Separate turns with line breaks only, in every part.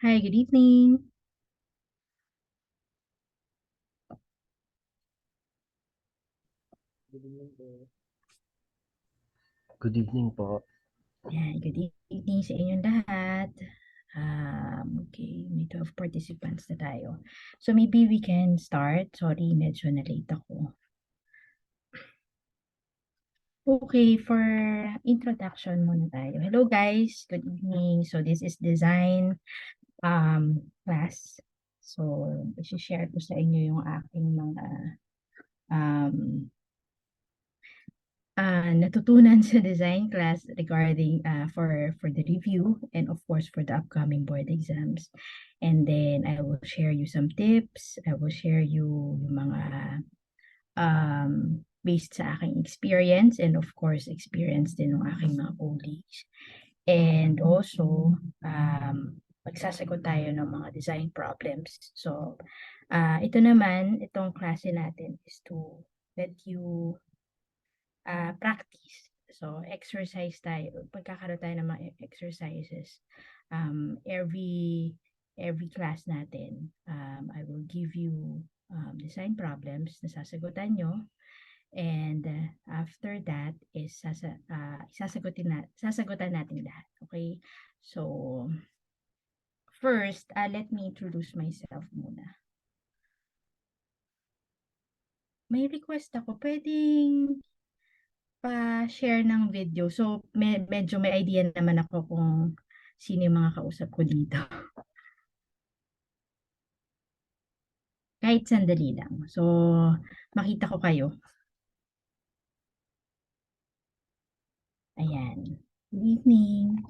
Hi, good evening.
Good evening po.
Yan, good evening sa inyong lahat. Okay, may 12 participants na tayo. So maybe we can start. Sorry, medyo na-late ako. Okay, for introduction muna tayo. Hello guys, good evening. So this is design class. So i-share ko sa inyo yung aking mga um, natutunan sa design class regarding for the review and of course for the upcoming board exams. And then I will share you some tips. I will share you yung mga based sa aking experience and of course experience din ng aking mga colleagues. And also magsasagot tayo ng mga design problems. So ito naman, itong klase natin is to let you practice. So, exercise tayo. Pagkakaroon tayo ng mga exercises. Every class natin, I will give you design problems na sasagutan nyo. And after that is sasagutan natin lahat. Okay? So, first, let me introduce myself muna. May request ako. Pwedeng pa-share ng video. So, medyo may idea naman ako kung sino yung mga kausap ko dito. Kahit sandali lang. So, makita ko kayo. Ayan. Good evening.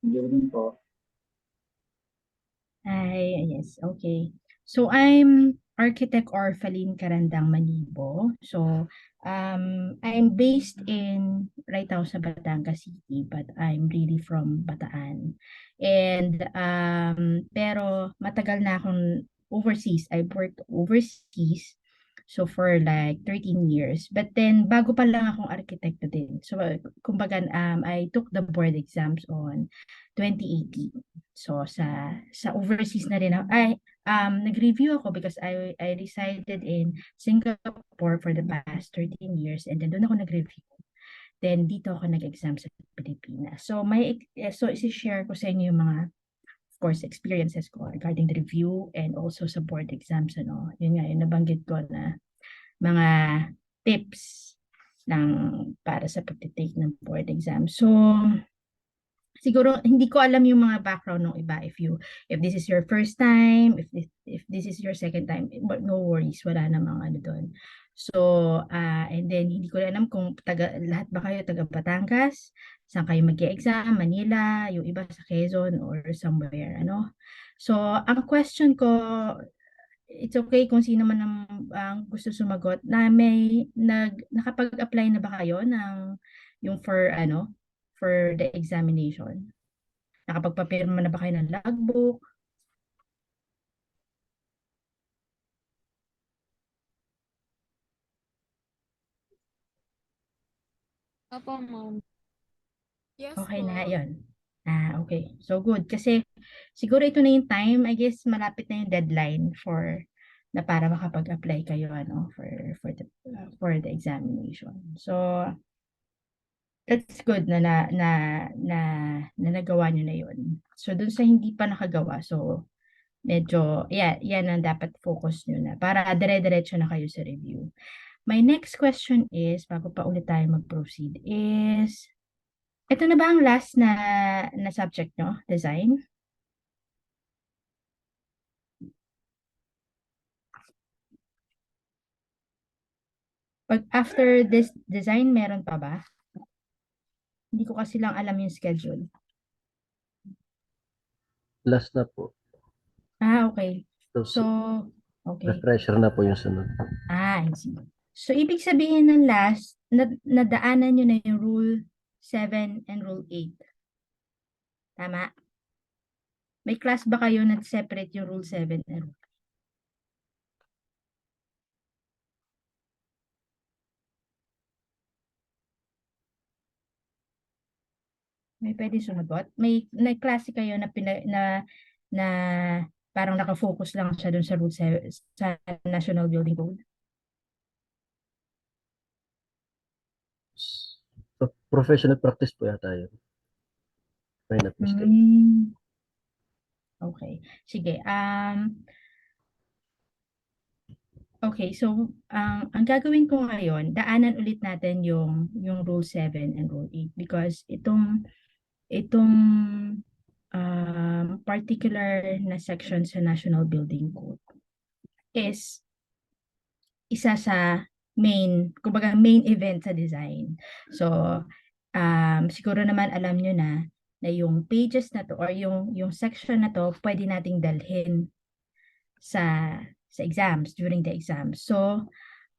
Good evening po.
Hi, yes, okay. So, I'm Architect Orphaline Carandang Manibo. So, I'm based in right now sa Batangas City, but I'm really from Bataan. And, pero matagal na akong overseas. I've worked overseas. So, for like 13 years. But then, bago pa lang akong arkitekto din. So, kumbaga, I took the board exams on 2018. So sa overseas na rin ako, nag-review ako because I resided in Singapore for the past 13 years and then doon ako nag-review. Then dito ako nag-exam sa Pilipinas. So so isi-share ko sa inyo yung mga of course experiences ko regarding the review and also sa board exams ano. Yun nga yung nabanggit ko na mga tips ng para sa pagte-take ng board exam. So siguro hindi ko alam yung mga background ng iba if this is your first time, if this is your second time, but no worries, wala namang ano doon. So, and then hindi ko alam kung lahat ba kayo taga Batangas, saan kayo mag-exam, Manila, yung iba sa Quezon or somewhere, ano. So, ang question ko, it's okay kung sino man ang gusto sumagot, na nakapag-apply na ba kayo ng yung for the examination? Nakapagpapirma na ba kayo ng logbook?
Opo, ma'am. Yes
Okay
po.
na, yon. Okay. So, good. Kasi, siguro ito na yung time, I guess, malapit na yung deadline na para makapag-apply kayo, for the examination. So, that's good na nagawa nyo na yun. So, dun sa hindi pa nakagawa, so, medyo, yan ang dapat focus nyo na para dire-diretso na kayo sa review. My next question is, bago pa ulit tayo mag-proceed, is, ito na ba ang last na subject nyo? Design? Pag after this design, meron pa ba? Hindi ko kasi lang alam yung schedule.
Last na po.
Okay.
So,
So, okay.
refresher na po yung sunod.
I see. So, ibig sabihin ng last, nadaanan nyo na yung Rule 7 and Rule 8. Tama? May class ba kayo na separate yung Rule 7 and Rule May puwedeng sumagot? May klase kayo na na parang naka-focus lang siya dun sa sa National Building Code?
Professional practice po yata yun. If I'm not mistaken.
Hmm, okey. Sige, okey. So, ang gagawin ko ngayon, daanan ulit natin yung Rule 7 and Rule 8 because itong, particular na section sa National Building Code is isa sa kumbaga main event sa design. So, siguro naman alam niyo na yung pages na 'to or yung section na 'to puwede nating dalhin sa exams, during the exams. So,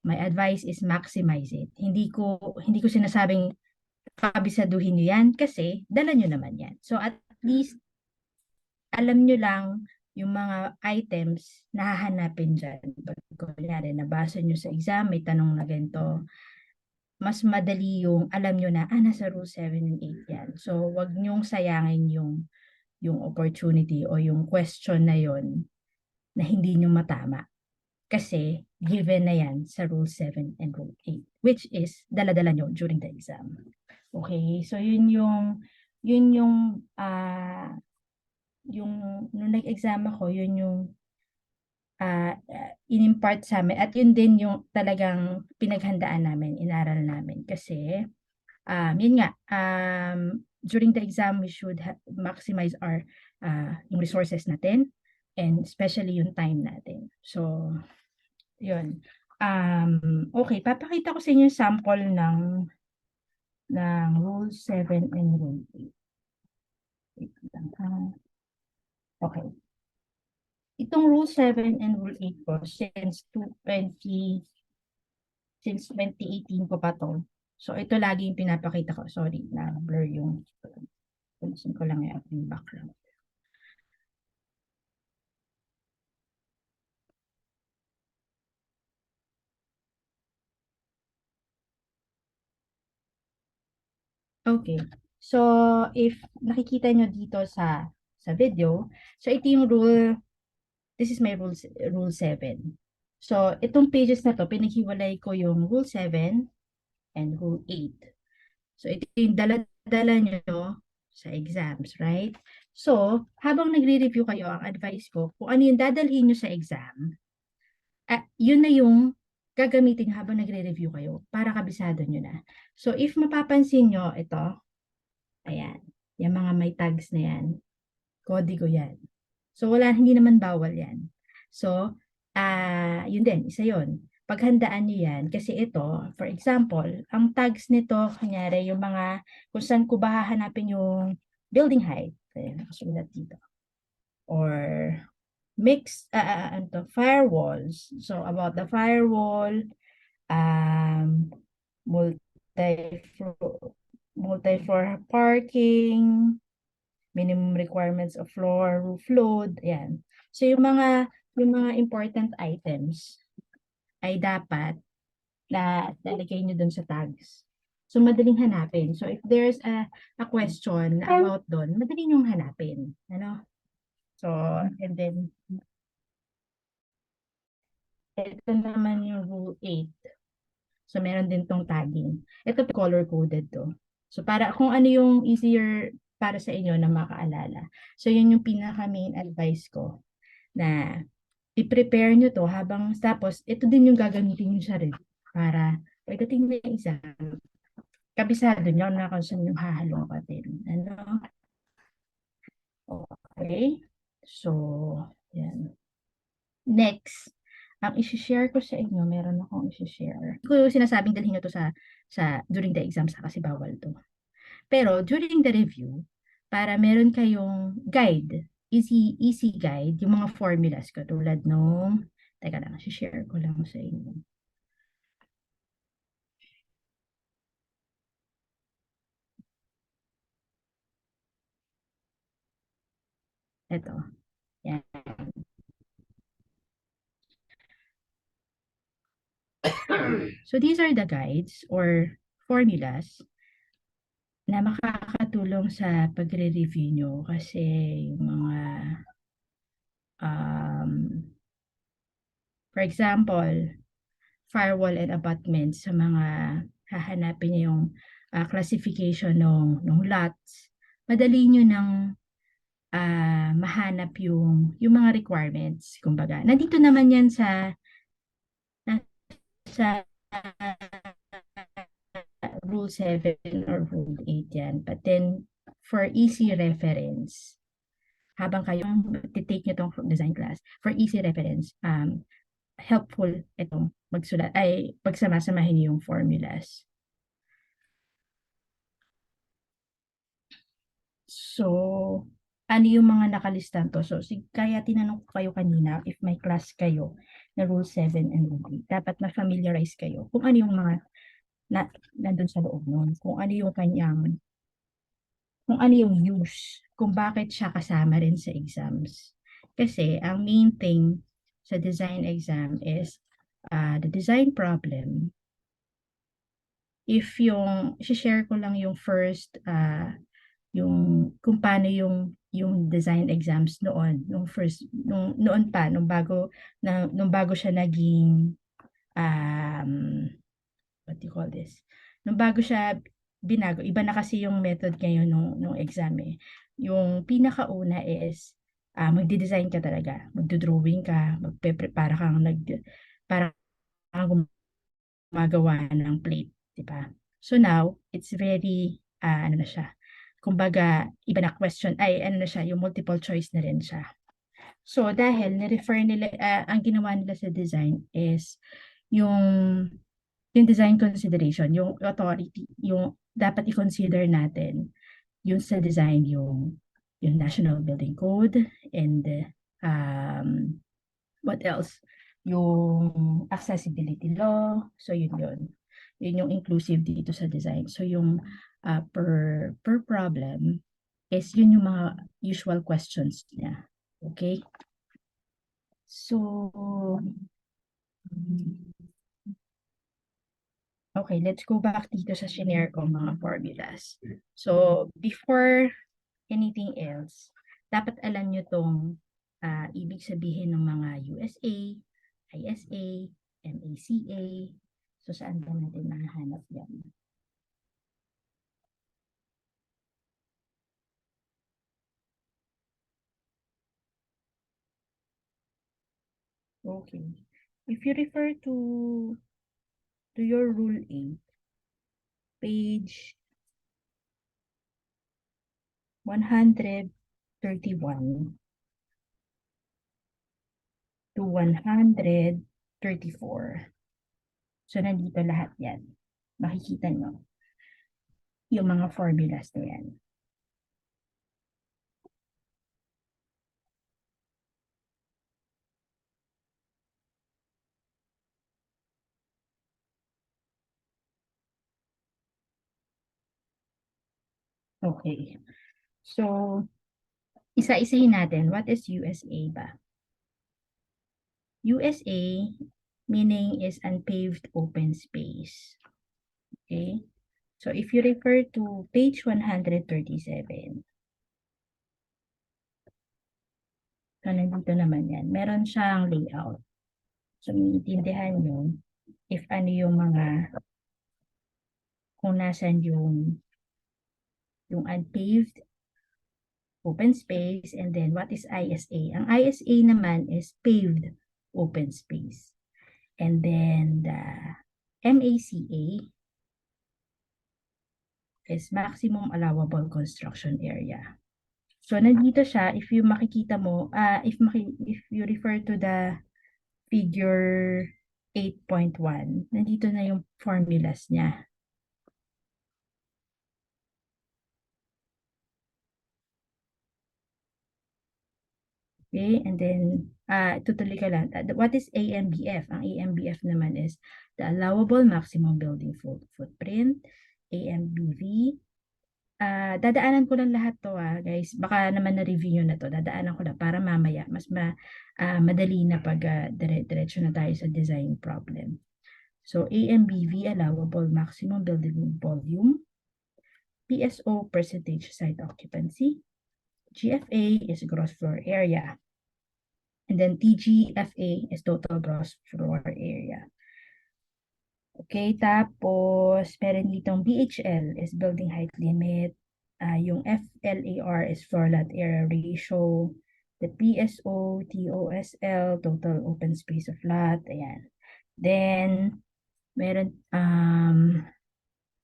my advice is maximize it. Hindi ko sinasabing kabisaduhin niyo 'yan kasi dala niyo naman 'yan. So, at least alam niyo lang yung mga items na hahanapin diyan. Pag kunyari nabasa niyo sa exam may tanong na ganito, mas madali yung alam niyo na, nasa rule 7 and 8 yan. So, wag niyong sayangin yung opportunity o yung question na yon na hindi niyo matama. Kasi given na yan sa rule 7 and rule 8, which is dala-dala niyo during the exam. Okay? So, yun yung yung nung nag-exam ako, yun yung in-impart sa'min at yun din yung talagang pinaghandaan namin, inaral namin. Kasi, yun nga, during the exam, we should maximize yung resources natin and especially yung time natin. So, yun. Okay, papakita ko sa inyo yung sample ng Rule 7 and Rule 8. Wait lang, okay. Itong Rule 7 and Rule 8 ko since 2018 ko pa 'to. So, ito lagi yung pinapakita ko. Sorry, na-blur yung alisin ko lang yung aking background. Okay. So, if nakikita nyo dito sa video, so ito yung this is my rule 7. So, itong pages na to, pinaghiwalay ko yung rule 7 and rule 8. So, ito yung dala-dala nyo sa exams, right? So, habang nagre-review kayo, ang advice ko, kung ano yung dadalhin nyo sa exam, yun na yung gagamitin habang nagre-review kayo para kabisado nyo na. So, if mapapansin nyo, ito, ayan, yung mga may tags na yan, kodigo yan. So, hindi naman bawal yan. So, yun din, isa yun. Paghandaan nyo yan, kasi ito, for example, ang tags nito, kanyari, yung mga, kung saan ko ba hahanapin yung building height, ayan, nakasulat dito. Or, firewalls. So, about the firewall, multi-floor, multi-floor parking, minimum requirements of floor, roof load, ayan. So, yung mga important items ay dapat na lalagay nyo dun sa tags. So, madaling hanapin. So, if there's a question about dun, madaling yung hanapin. Ano? So, and then, ito naman yung rule 8. So, meron din tong tagging. Ito color-coded to. So, para kung ano yung easier para sa inyo na makaalala. So, yun yung pinaka-main advice ko na i-prepare nyo to habang tapos ito din yung gagamitin nyo sa rin para pagdating na yung exam, kabisado nyo na kung saan yung hahalongkatin. Ano? Okay? So, yan. Next, ang isi-share ko sa inyo, meron akong isi-share. Hindi ko sinasabing dalhin nyo to during the exams kasi bawal to. Pero during the review, para meron kayong guide, easy guide, yung mga formulas ko tulad nung, teka lang, isi-share ko lang sa inyo. Ito. Yan. So these are the guides or formulas na makakatulong makakatulong sa pagre-review nyo kasi yung mga, for example, firewall and abutments sa mga hahanapin niyo yung classification ng lots, madali nyo nang mahanap yung mga requirements. Kumbaga, nandito naman yan sa Rule 7 or Rule 8 yan. But then, for easy reference, habang kayo titake nyo itong design class, for easy reference, helpful itong magsulat, ay pagsamasamahin yung formulas. So, ano yung mga nakalistan to? So, kaya tinanong ko kayo kanina, if may class kayo na Rule 7 and Rule 8, dapat na-familiarize kayo kung ano yung mga nandun sa loob nun, kung ano yung use, kung bakit siya kasama rin sa exams. Kasi, ang main thing sa design exam is the design problem. If share ko lang yung first, yung kung paano yung design exams nung noon pa nung bago siya naging what do you call this, nung bago siya binago, iba na kasi yung method ngayon nung exam yung pinakauna is magde-design ka talaga, magdo-drawing ka, para kang gumagawa ng plate, di ba? So now it's very ano na siya, kumbaga, iba na question, ay ano na siya, yung multiple choice na rin siya. So, dahil ni-refer nila, ang ginawa nila sa design is yung design consideration, yung authority, yung dapat i-consider natin yung sa design, yung National Building Code, and what else? Yung accessibility law. So, yun. Yun yung inclusive dito sa design. So, yung per problem is yun yung mga usual questions niya. Okay? So, okay, let's go back dito sa shinare ko mga formulas. So, before anything else, dapat alam nyo tong ibig sabihin ng mga USA, ISA, MACA. So, saan ba natin mahanap yan? Okay. If you refer to your Rule 8, page 131 to 134. So, nandito lahat yan. Makikita nyo yung mga formulas na yan. Okay. So, isa-isahin natin. What is USA ba? USA, meaning is unpaved open space. Okay? So, if you refer to page 137, so, nandito naman yan. Meron siyang layout. So, maintindihan nyo if ano yung mga, kung nasan yung unpaved open space, and then what is ISA? Ang ISA naman is paved open space. And then the MACA is maximum allowable construction area. So, nandito siya, if you makikita mo, if you refer to the figure 8.1, nandito na yung formulas niya. Okay, and then, tutuloy ka lang. What is AMBF? Ang AMBF naman is the allowable maximum building footprint, AMBV. Dadaanan ko lang lahat to guys. Baka naman na-review nyo na to. Dadaanan ko lang para mamaya mas madali na pag diretso na tayo sa design problem. So, AMBV, allowable maximum building volume. PSO, percentage site occupancy. GFA is gross floor area. And then TGFA is total gross floor area. Okay, tapos meron ditong BHL is building height limit. Yung FLAR is floor lot area ratio. The PSO, TOSL, total open space of lot. Ayan. Then, meron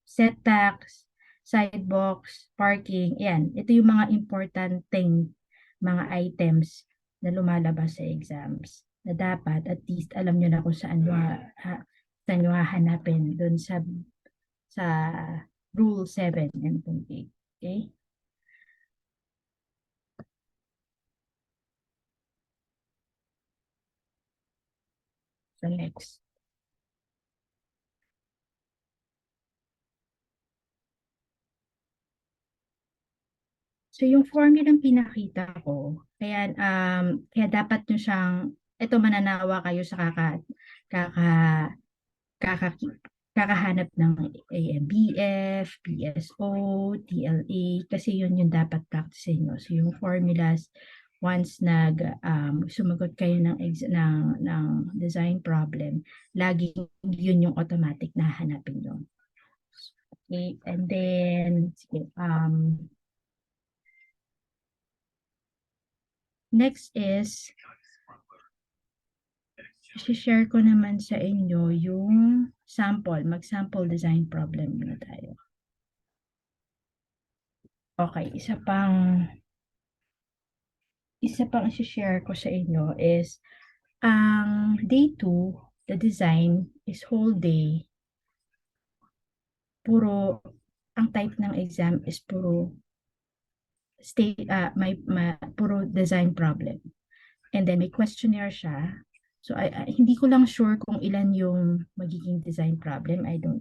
setbacks, sidewalks, parking. Ayan, ito yung mga importanteng mga items na lumalabas sa exams na dapat at least alam nyo na kung saan nyo hahanapin dun sa Rule 7 and 8. Okay? So next. So yung formula pinakita ko, kaya dapat nyo siyang, ito mananawa kayo sa kaka, kaka, kakahanap ng AMBF, PSO, TLA, kasi yun yung dapat practicein nyo. So yung formulas, once sumagot kayo ng design problem, laging yun yung automatic na hanapin nyo. Okay, and then, sige, next is, share ko naman sa inyo yung sample. Mag-sample design problem muna tayo. Okay, isa pang share ko sa inyo is, ang day 2, the design is whole day. Ang type ng exam is puro design problem. And then may questionnaire siya. So hindi ko lang sure kung ilan yung magiging design problem. I don't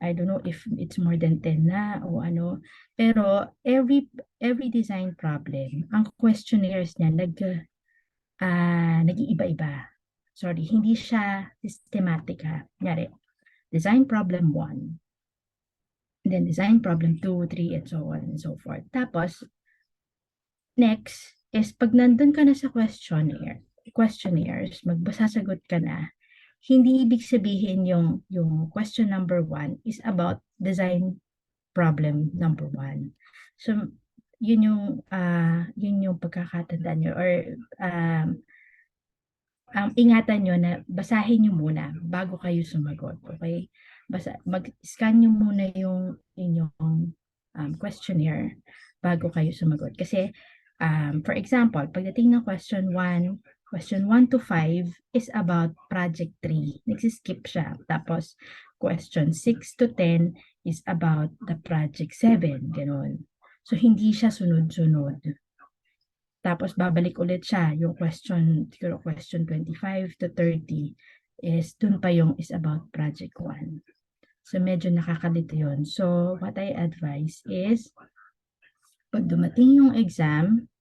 know if it's more than 10 na o ano. Pero every design problem, ang questionnaires niya nag-iiba-iba. Sorry, hindi siya systematic ha. Kunyari, design problem 1, and then design problem 2, 3, and so on and so forth. Tapos, next is pag nandun ka na sa questionnaires, magsasagot ka na, hindi ibig sabihin yung question number 1 is about design problem number 1. So, yun yung pagkakatandaan nyo or ingatan nyo na basahin nyo muna bago kayo sumagot. Okay? Mag-scan nyo muna yung inyong questionnaire bago kayo sumagot. Kasi, for example, pagdating ng question 1 to 5 is about project 3. Nagsiskip siya. Tapos, question 6 to 10 is about the project 7. Ganon. So, hindi siya sunod-sunod. Tapos, babalik ulit siya. Yung siguro question 25 to 30 is, dun pa yung is about project 1. So, medyo nakakalito yun. So, what I advise is, pag dumating yung exam,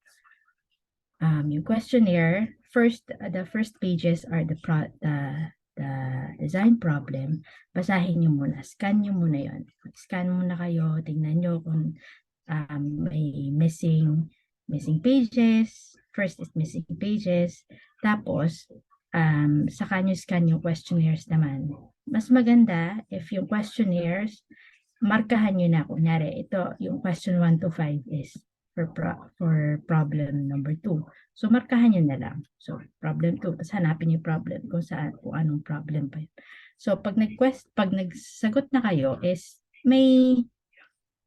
yung questionnaire, the first pages are the design problem. Basahin nyo muna. Scan nyo muna yun. Scan muna kayo. Tingnan nyo kung may missing pages. First is missing pages. Tapos, saka nyo scan yung questionnaires naman. Mas maganda if yung questionnaires, markahan nyo na. Kunyari, ito, yung question 1 to 5 is for problem number 2. So, markahan nyo na lang. So, problem 2. Tapos hanapin yung problem kung anong problem pa yun. So, pag nagsagot na kayo is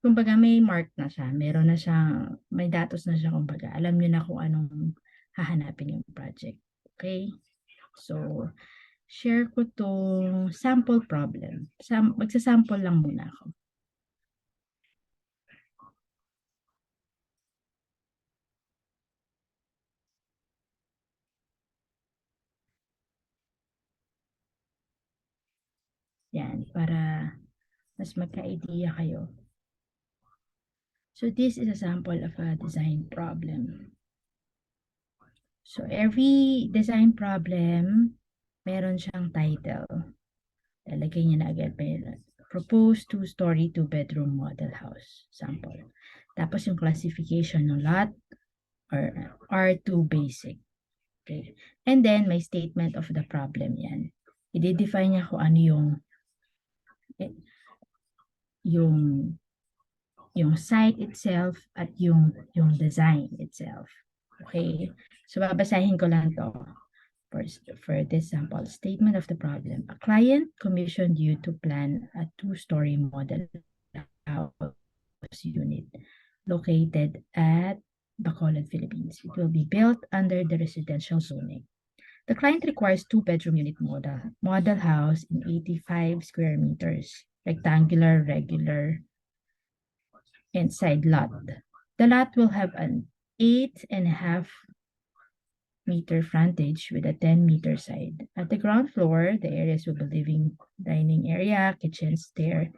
kumbaga may mark na siya. Meron na siyang, may datos na siya kumbaga. Alam nyo na kung anong hahanapin yung project. Okay? So, share ko tong sample problem. Magsasample lang muna ako. Yan, para mas magka-idea kayo. So this is a sample of a design problem. So every design problem, meron siyang title. Lalagay niya na agad. proposed 2-story, 2-bedroom model house. Sample. Tapos yung classification ng lot or R2 basic. Okay. And then, may statement of the problem yan. I-define niya kung ano yung site itself at yung design itself. Okay? So, babasahin ko lang to. For this sample, statement of the problem. A client commissioned you to plan a 2-story model house unit located at Bacolod, Philippines. It will be built under the residential zoning. The client requires 2-bedroom unit model house in 85 square meters, rectangular, regular, and side lot. The lot will have an 8.5-meter frontage with a 10-meter side. At the ground floor, the areas will be living, dining area, kitchen, stair,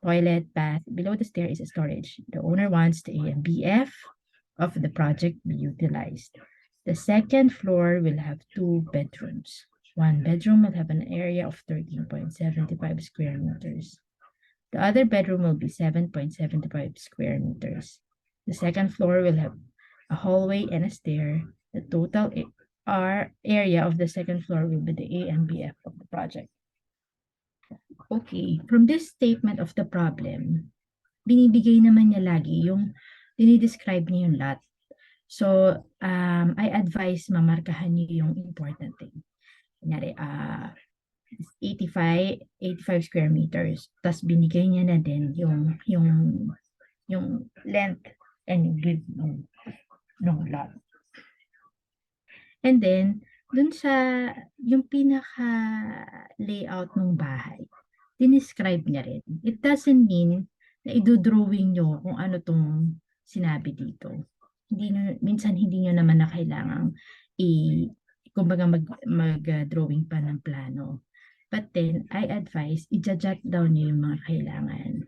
toilet, bath. Below the stair is a storage. The owner wants the A and BF of the project be utilized. The second floor will have 2 bedrooms. One bedroom will have an area of 13.75 square meters. The other bedroom will be 7.75 square meters. The second floor will have a hallway and a stair. The total area of the second floor will be the A and BF of the project. Okay, from this statement of the problem, binibigay naman niya lagi yung dinidescribe niya yung lot. So, I advise mamarkahan niyo yung important thing. Kunyari, 85 square meters. Tapos binigay niya na din yung length and width ng lot. And then, dun sa yung pinaka layout ng bahay, dinescribe niya rin. It doesn't mean na idodrawing nyo kung ano tong sinabi dito. Minsan hindi nyo naman na kailangang kumbaga mag-drawing pa ng plano. But then, I advise, i-jot down nyo yung mga kailangan.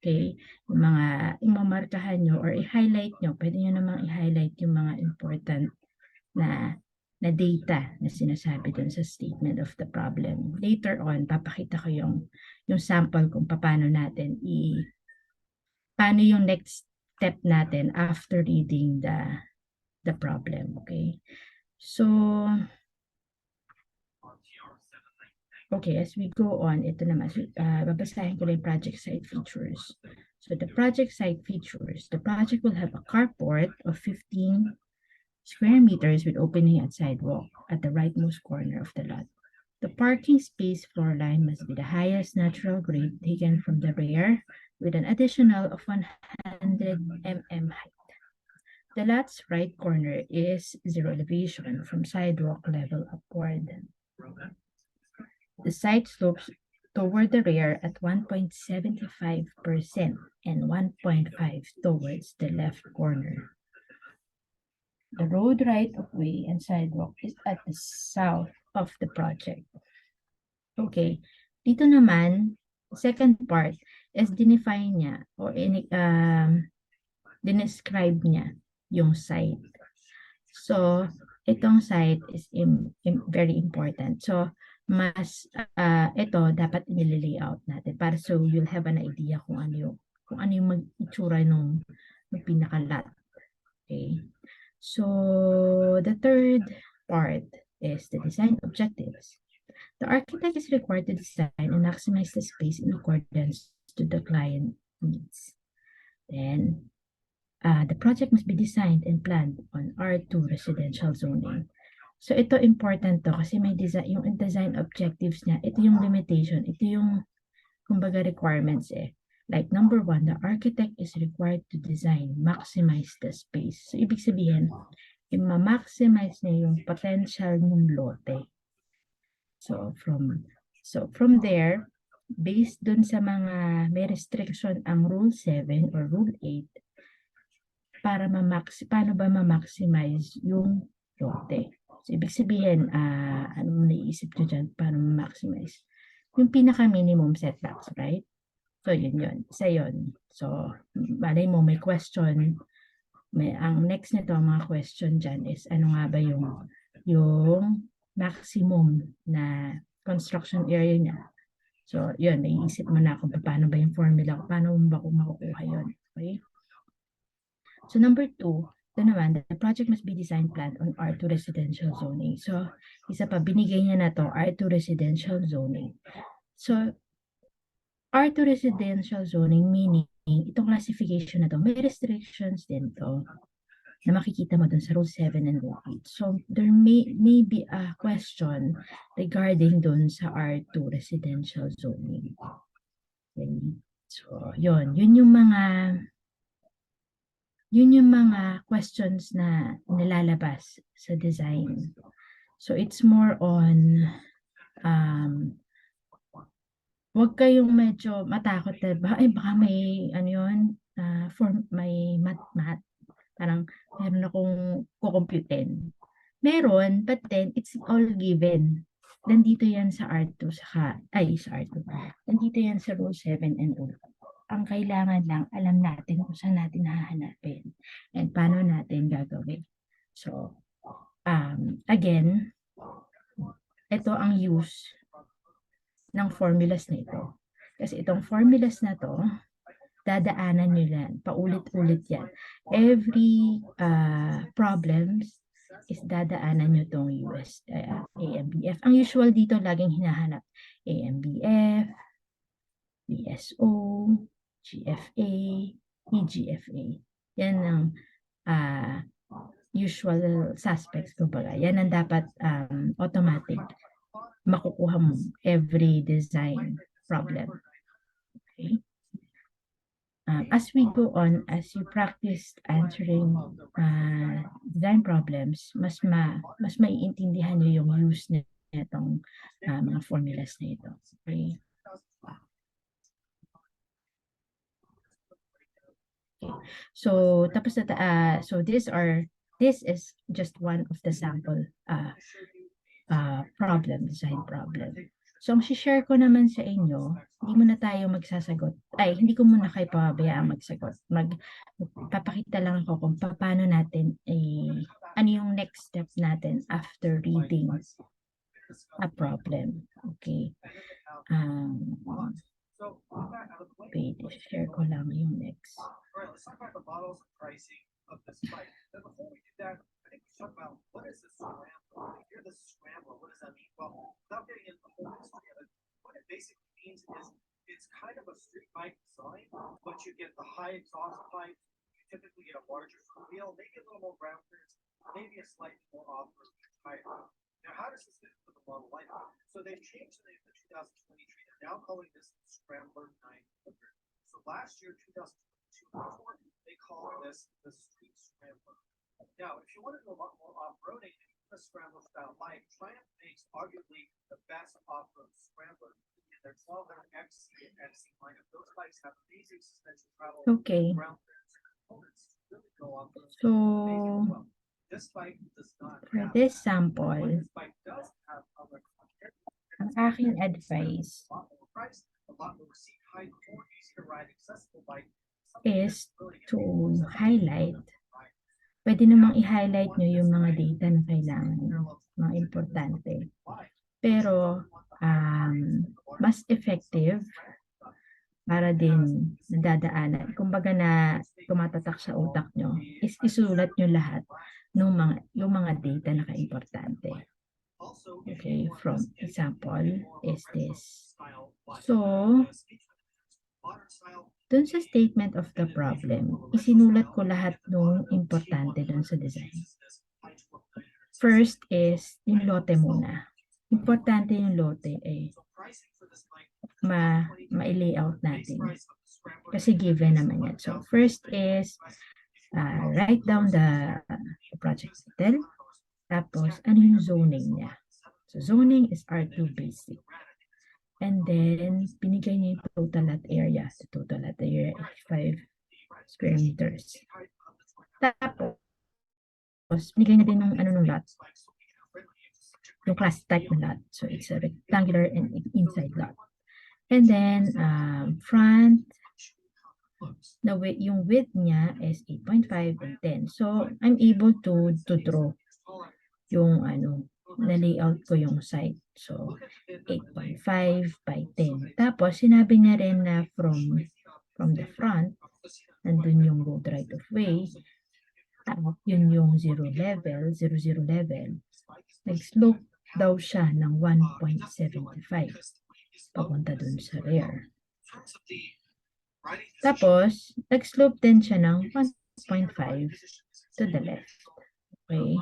Okay? Yung mga imamarkahan nyo or i-highlight nyo, pwede nyo namang i-highlight yung mga important na data na sinasabi dun sa statement of the problem. Later on, papakita ko yung sample kung paano natin paano yung next step natin after reading the problem. Okay? So, okay, as we go on, ito naman, babasahin ko lang yung project site features. So, the project site features, the project will have a carport of 15 square meters with opening at sidewalk at the rightmost corner of the lot. The parking space floor line must be the highest natural grade taken from the rear with an additional of 100 mm height. The lot's right corner is 0 elevation from sidewalk level upward. The site slopes toward the rear at 1.75% and 1.5 towards the left corner. The road right-of-way and sidewalk is at the south of the project. Okay. Dito naman, second part is dinefine niya or dinescribe niya yung site. So, itong site is very important. So, ito dapat nilalayout natin para so you'll have an idea kung ano yung mag-itsura ng pinaka-lot. Okay. So, the third part is the design objectives. The architect is required to design and maximize the space in accordance to the client needs. Then, the project must be designed and planned on R2 residential zoning. So, ito important to kasi may yung design objectives niya, ito yung limitation, ito yung, kumbaga, requirements eh. Like, number 1, the architect is required to design, maximize the space. So, ibig sabihin, i-maximize niya yung potential ng lote. So, from there, based dun sa mga may restriction ang Rule 7 or Rule 8, paano ba ma-maximize yung lote? So, ibig sabihin, ano mo naiisip nyo dyan, paano ma-maximize? Yung pinaka-minimum setbacks, right? So, yun. Isa yun. So, malay mo, may question. Ang next nito, mga question dyan is, ano nga ba yung maximum na construction area niya So, yun, may isip mo na kung paano ba yung formula, paano mo ba kung makukuha yun. Okay? So, number 2, ito naman, the project must be designed planned on R2 residential zoning. So, isa pa, binigay niya na to, R2 residential zoning. So, R2 residential zoning meaning, itong classification na to, may restrictions din to na makikita mo dun sa Rule 7 and Rule 8. So, there may be a question regarding dun sa R2 residential zoning. Okay. So, yun yung mga questions na nilalabas sa design. So, it's more on wag kayong medyo matakot na baka may ano yun, may math. Parang meron akong kukumputin. Meron, but then it's all given. Nandito yan sa R2, sa R2. Nandito yan sa Rule 7 and Rule 8. Ang kailangan lang, alam natin kung saan natin hahanapin and paano natin gagawin. So, again, ito ang use ng formulas na ito. Kasi itong formulas na to, dadaanan nyo yan. Paulit-ulit yan. Every problems is dadaanan nyo tong AMBF. Ang usual dito, laging hinahanap AMBF, BSO, GFA, EGFA. Yan ang usual suspects. Kumbaga. Yan ang dapat automatic makukuha mo every design problem. Okay? As we go on, as you practice answering design problems, mas maiintindihan nyo yung use nitong mga formulas na ito. Okay? So, tapos na, so this is just one of the sample design problem. So, ang share ko naman sa inyo, hindi muna tayo magsasagot. Hindi ko muna kayo pababayaan magsagot. Papakita lang ako kung paano natin, ano yung next step natin after reading a problem. Okay. Wait, share ko lang yung next.
Alright, let's talk about the models and pricing of this bike. Then before we do that, I think we should talk about what is this scrambler? When you hear this scrambler, what does that mean? Well, without getting into the whole history of it, what it basically means is it's kind of a street bike design, but you get the high exhaust pipe, you typically get a larger wheel, maybe a little more ground clearance, maybe a slightly more off-road tire. Now, how does this fit with the Model Y? So they've changed the name for 2023. They're now calling this Scrambler 900. So last year, 2022, they call this the Street Scrambler. Now, if you want to do a lot more off-roading, a Scrambler style bike, Triumph makes arguably the best off-road Scrambler in their 1200 XC and XC lineup. Those bikes have amazing suspension travel.
Okay.
Ground clearance and components really go off road.
So,
this bike does not
for
have
this
that.
sample,
This bike does have other
ang aking advice
a lot more price, a lot more seat height, more easy to ride, accessible bike.
is to highlight. Pwede namang i-highlight nyo yung mga data na kailangan, mga importante. Pero, mas effective para din nadadaanan. Kumbaga na tumatatak sa utak nyo, is isulat nyo lahat ng yung mga data na kaimportante. Okay, from example is this. So, dun sa statement of the problem, isinulat ko lahat ng importante dun sa design. First is yung lote muna. Importante yung lote ma-layout natin. Kasi given naman yan. So, first is write down the project title. Tapos, ano yung zoning niya? So, zoning is R2 basic. And then, binigay niya yung total lot area. The total lot area is 5 square meters. Tapos, binigay niya din yung lot. Yung class type ng lot. So, it's a rectangular and inside lot. And then, front, yung width niya is 8.5 and 10. So, I'm able to draw yung na-layout ko yung site. So, 8.5 by 10. Tapos, sinabi niya rin na from the front, nandun yung road right of way, yun yung zero level, nag-slope daw siya ng 1.75 papunta dun sa rear. Tapos, nag-slope din siya ng 1.5 to the left. Okay?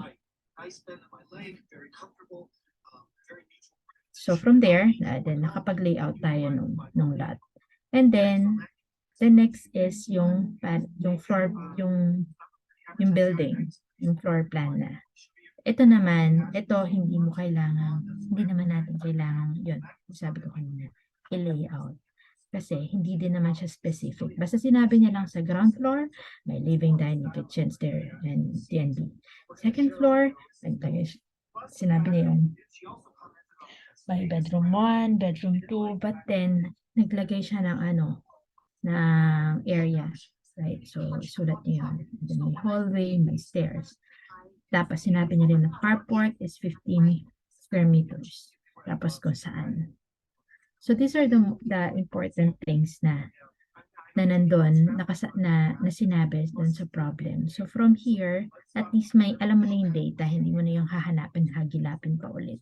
So, from there, then nakapag-layout tayo nung lot. And then, the next is yung floor, yung building, yung floor plan na. Ito naman, hindi naman natin kailangan, yun, sabi ko kanina, i-layout. Kasi hindi din naman siya specific. Basta sinabi niya lang sa ground floor, may living, dining, kitchen, stair, and T&B. Second floor, sinabi niya yung may bedroom 1, bedroom 2, but then, naglagay siya ng area. Right? So, sulat niya yun. Then may hallway, may stairs. Tapos, sinabi niya rin na carport is 15 square meters. Tapos, kung saan. So, these are the important things na nandun, na sinabi dun sa problem. So, from here, at least alam mo na yung data, hindi mo na yung hagilapin pa ulit.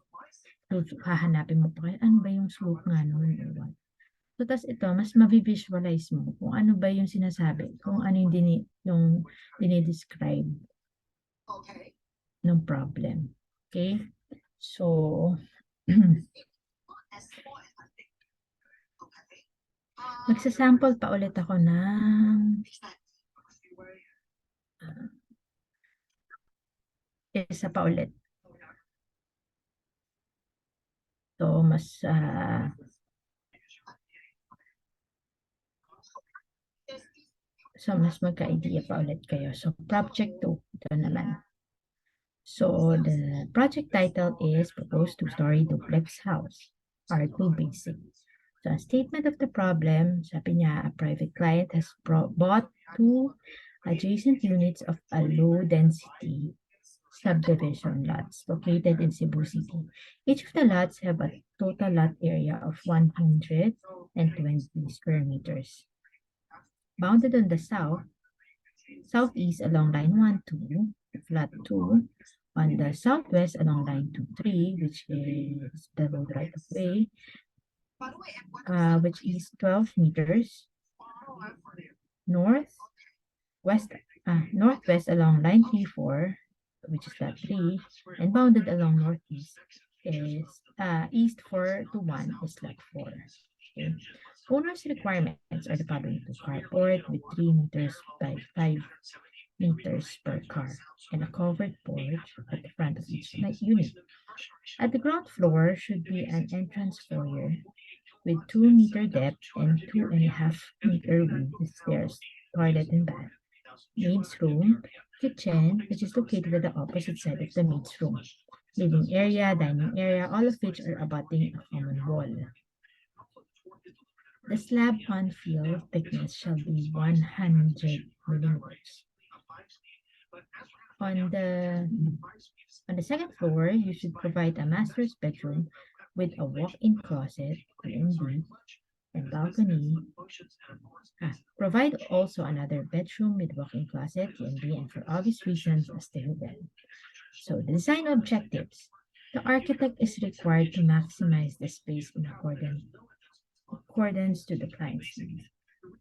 So, hahanapin mo pa, ano ba yung slope nga nun or what? So, tas ito, mas ma-visualize mo kung ano ba yung sinasabi, kung ano yung dinidescribe ng problem. Okay? So, magsasample pa ulit ako ng isa pa ulit. So, mas magka-idea pa ulit kayo. So, project 2, ito naman. So, the project title is Proposed Two-Story Duplex House, R2 Basic. So, a statement of the problem, sabi niya, a private client has bought 2 adjacent units of a low-density subdivision lots located in Cebu City. Each of the lots have a total lot area of 120 square meters. Bounded on the southeast along line 1-2, flat 2, on the southwest along line 2-3, which is the road right of way, which is 12 meters, northwest along line 3-4, which is flat 3, and bounded along northeast is east 4-1 is flat 4. Okay. Owner's requirements are the following: to carport with 3 meters by 5 meters per car and a covered porch at the front of each unit. At the ground floor should be an entrance foyer with 2-meter depth and 2.5-meter width with stairs, toilet and bath, maid's room, kitchen, which is located at the opposite side of the maid's room, living area, dining area, all of which are abutting a common wall. The slab on-fill thickness shall be 100 millimeters. On the second floor, you should provide a master's bedroom with a walk-in closet, T&B, and balcony. Provide also another bedroom with walk-in closet, T&B, and for obvious reasons, a stair bed. So, the design objectives. The architect is required to maximize the space in accordance to the client's needs.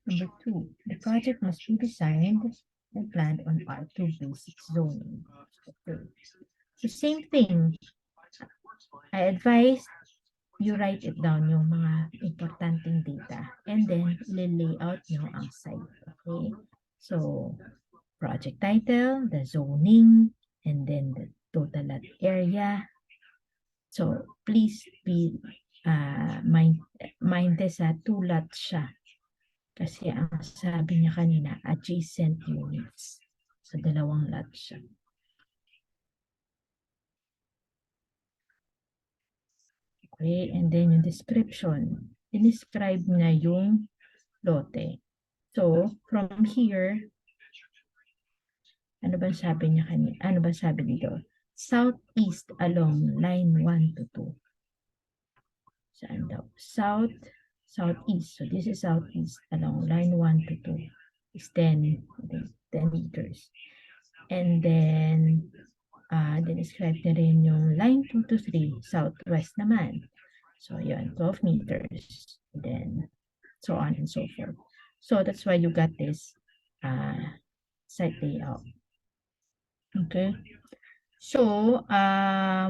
Number 2, the project must be designed and planned on R2 basic zoning. So, same thing. I advise you write it down yung mga importanteng data and then layout nyo ang site. Okay? So, project title, the zoning, and then the total lot area. So, please be minded sa 2 lots siya. Kasi ang sabi niya kanina, adjacent units. So, 2 lots siya. Okay, and then yung description. Describe na yung lote. So, from here, ano ba sabi niya kanina? Ano ba sabi dito? southeast along line 1 to 2. Saan daw? Southeast. So this is southeast along line 1 to 2. Is 10, I think, 10 meters. And then, describe na rin yung line 2 to 3, southwest naman. So, yun, 12 meters. And then, so on and so forth. So, that's why you got this site layout. Okay. So,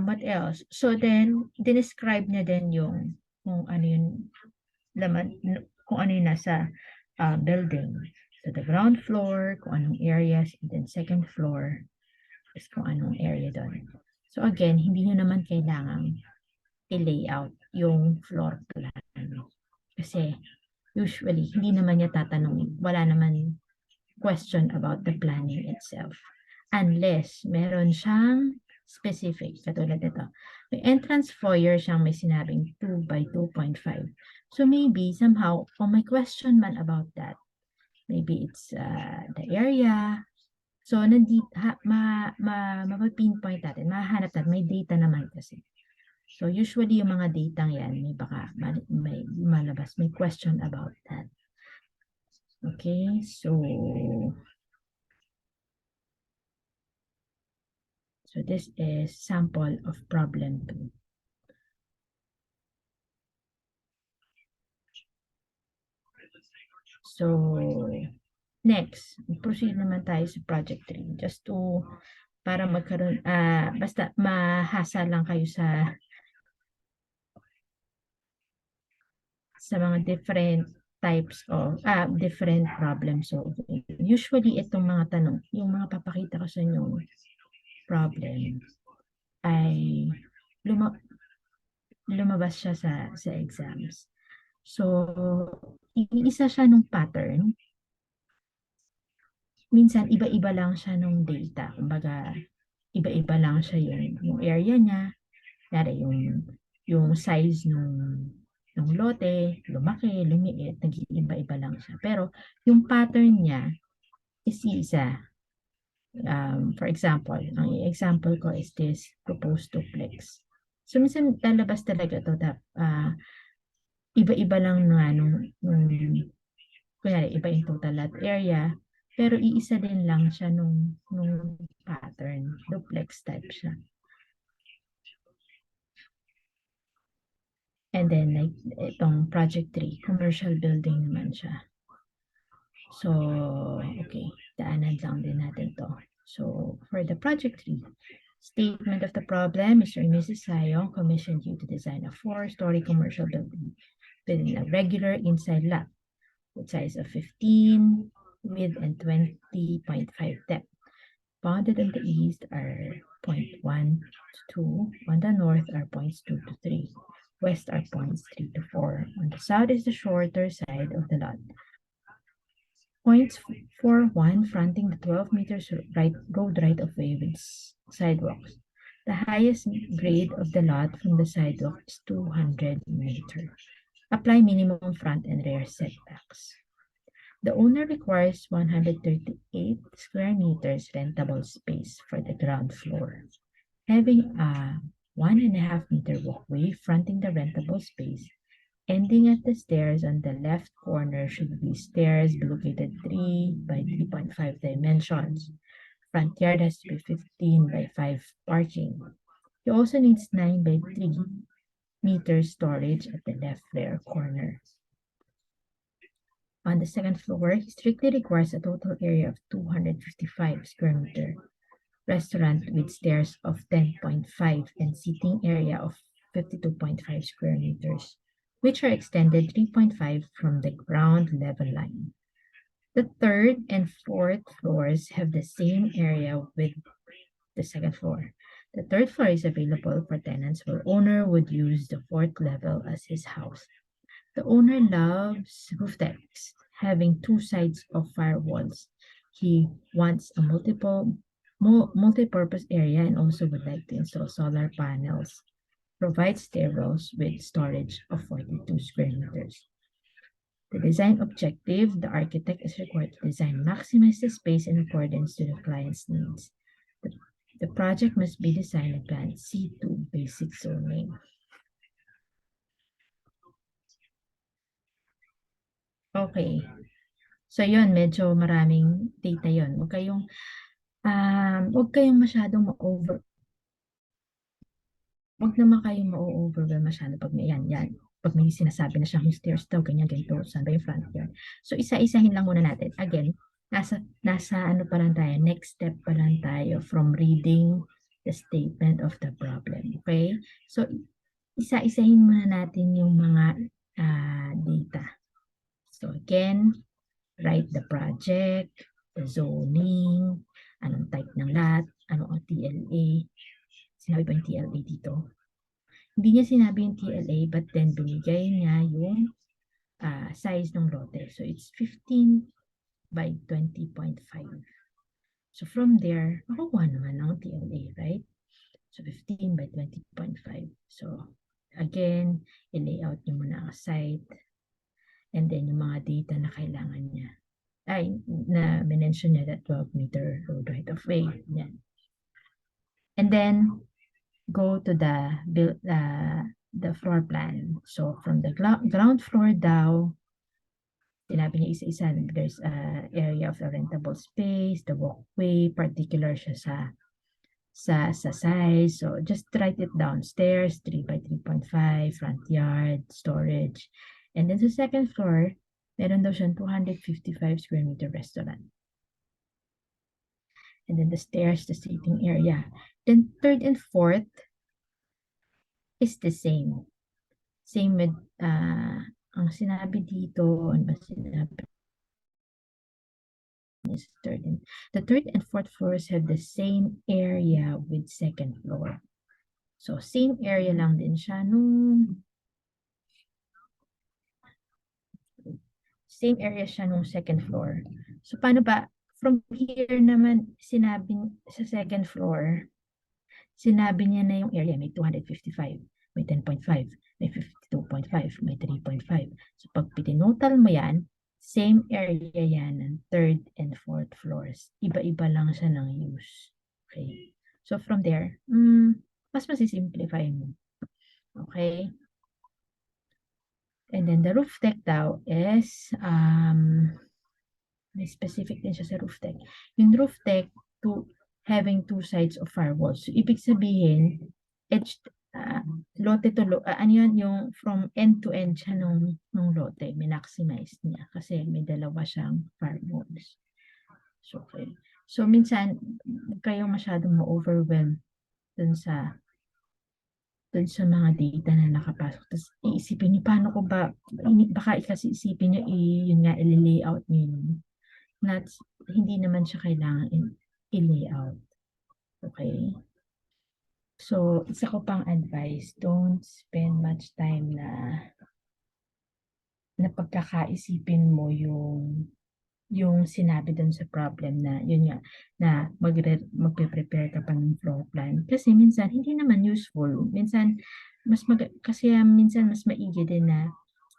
what else? So, then, describe niya din yung kung ano yung laman, kung ano yung nasa building. So, the ground floor, kung anong areas, and then second floor, is kung anong area doon. So, again, hindi nyo naman kailangang i-layout yung floor plan. Kasi, usually, hindi naman niya tatanungin. Wala naman question about the planning itself. Unless, meron siyang specific, katulad nito. May entrance foyer siyang may sinabing 2 by 2.5. So, maybe, somehow, kung may question man about that, maybe it's the area. So, nandito, mapapinpoint natin, mahanap natin, may data naman kasi. So, usually, yung mga data yan, may baka, may malabas, may question about that. Okay, so this is sample of problem 2. So, next, proceed naman tayo sa project 3. Just to, para magkaroon, basta mahasa lang kayo sa mga different types of, different problem solving. Usually, itong mga tanong, yung mga papakita ko sa inyo problem, ay lumabas siya sa exams. So, iisa siya nung pattern. Minsan, iba-iba lang siya nung data. Kumbaga, iba-iba lang siya yung area niya. Yari, yung size ng lote, lumaki, lumiit, nag-iiba-iba lang siya. Pero, yung pattern niya is isa. For example, ang example ko is this proposed duplex. So, minsan lalabas talaga ito. Iba-iba lang nung kunyari, iba yung total lot area, pero iisa din lang siya nung pattern. Duplex type siya. And then, like, itong project 3, commercial building naman siya. So, okay, daanan lang din natin to. So, for the project 3, statement of the problem, Mr. and Mrs. Sayong commissioned you to design a 4-story commercial building within a regular inside lot with size of 15, width and 20.5 depth. Bounded on the east are 0.1 to 2, on the north are points 2 to 3, west are points 3 to 4. On the south is the shorter side of the lot. Points 4-1 fronting the 12 meters road right of way with sidewalks. The highest grade of the lot from the sidewalk is 200 meters. Apply minimum front and rear setbacks. The owner requires 138 square meters rentable space for the ground floor. Having a 1.5 meter walkway fronting the rentable space, ending at the stairs on the left corner should be stairs located 3 by 3.5 dimensions. Front yard has to be 15 by 5 parking. He also needs 9 by 3 meter storage at the left rear corner. On the second floor, he strictly requires a total area of 255 square meter, restaurant with stairs of 10.5 and seating area of 52.5 square meters, which are extended 3.5 from the ground level line. The third and fourth floors have the same area with the second floor. The third floor is available for tenants while owner would use the fourth level as his house. The owner loves roof decks, having 2 sides of firewalls. He wants a multi-purpose area and also would like to install solar panels. Provides stairwells with storage of 42 square meters. The design objective, the architect is required to design maximize the space in accordance to the client's needs. The project must be designed and planned. C2, basic zoning. Okay. So, yun, medyo maraming data yun. Huwag kayong masyadong huwag naman kayong ma-overwhelm masyado pag may yan. Pag may sinasabi na siyang stairs daw, ganyan, ganito, saan ba yung front yard. So, isa-isahin lang muna natin. Again, nasa ano pa lang tayo, next step pa lang tayo from reading the statement of the problem. Okay? So, isa-isahin muna natin yung mga data. So, again, write the project, the zoning, anong type ng lot, anong ang TLA. Sinabi ba yung TLA dito? Hindi niya sinabi yung TLA, but then binigay niya yung size ng lote. So, it's 15 by 20.5. So, from there, makukuha naman ang TLA, right? So, 15 by 20.5. So, again, i-layout niyo muna ang site and then yung mga data na kailangan niya. Na mention niya that 12-meter road right of way. Yan. And then, go to the floor plan. So, from the ground floor daw, sinabi niya isa-isa, there's area of the rentable space, the walkway, particular siya sa size. So, just write it down. Stairs, 3 by 3.5, front yard, storage. And then sa second floor, meron daw siyang 255 square meter restaurant. And then the stairs, the seating area. Then third and fourth is the same. Same with, ang sinabi dito, ano ba sinabi? The third and fourth floors have the same area with second floor. So, same area lang din siya same area siya nung second floor. So, paano ba? From here naman, sinabi sa second floor, sinabi niya na yung area, may 255, may 10.5, may 52.5, may 3.5. So, pag pitinotal mo yan, same area yan ng third and fourth floors. Iba-iba lang siya ng use. Okay? So, from there, mas masisimplify mo. Okay? And then, the roof deck daw is, may specific din siya sa roof deck. Yung roof deck, having two sides of firewalls. So, ibig sabihin, edge, lote to lote, ano yun, yung from end to end siya nung lote, minmaximize niya kasi may dalawa siyang firewalls. So, okay. So, minsan, kayong masyadong ma-overwhelm dun sa mga data na nakapasok. Tapos, iisipin niyo, paano ko ba, baka kasi isipin niyo, yun nga, i-layout niyo yun. Hindi naman siya kailangan i-layout. Okay? So, isa ko pang advice, don't spend much time na pagkakaisipin mo yung sinabi dun sa problem na, yun nga, na magpe-prepare ka pa ng floor plan. Kasi minsan, hindi naman useful. Minsan, kasi minsan mas maigi din na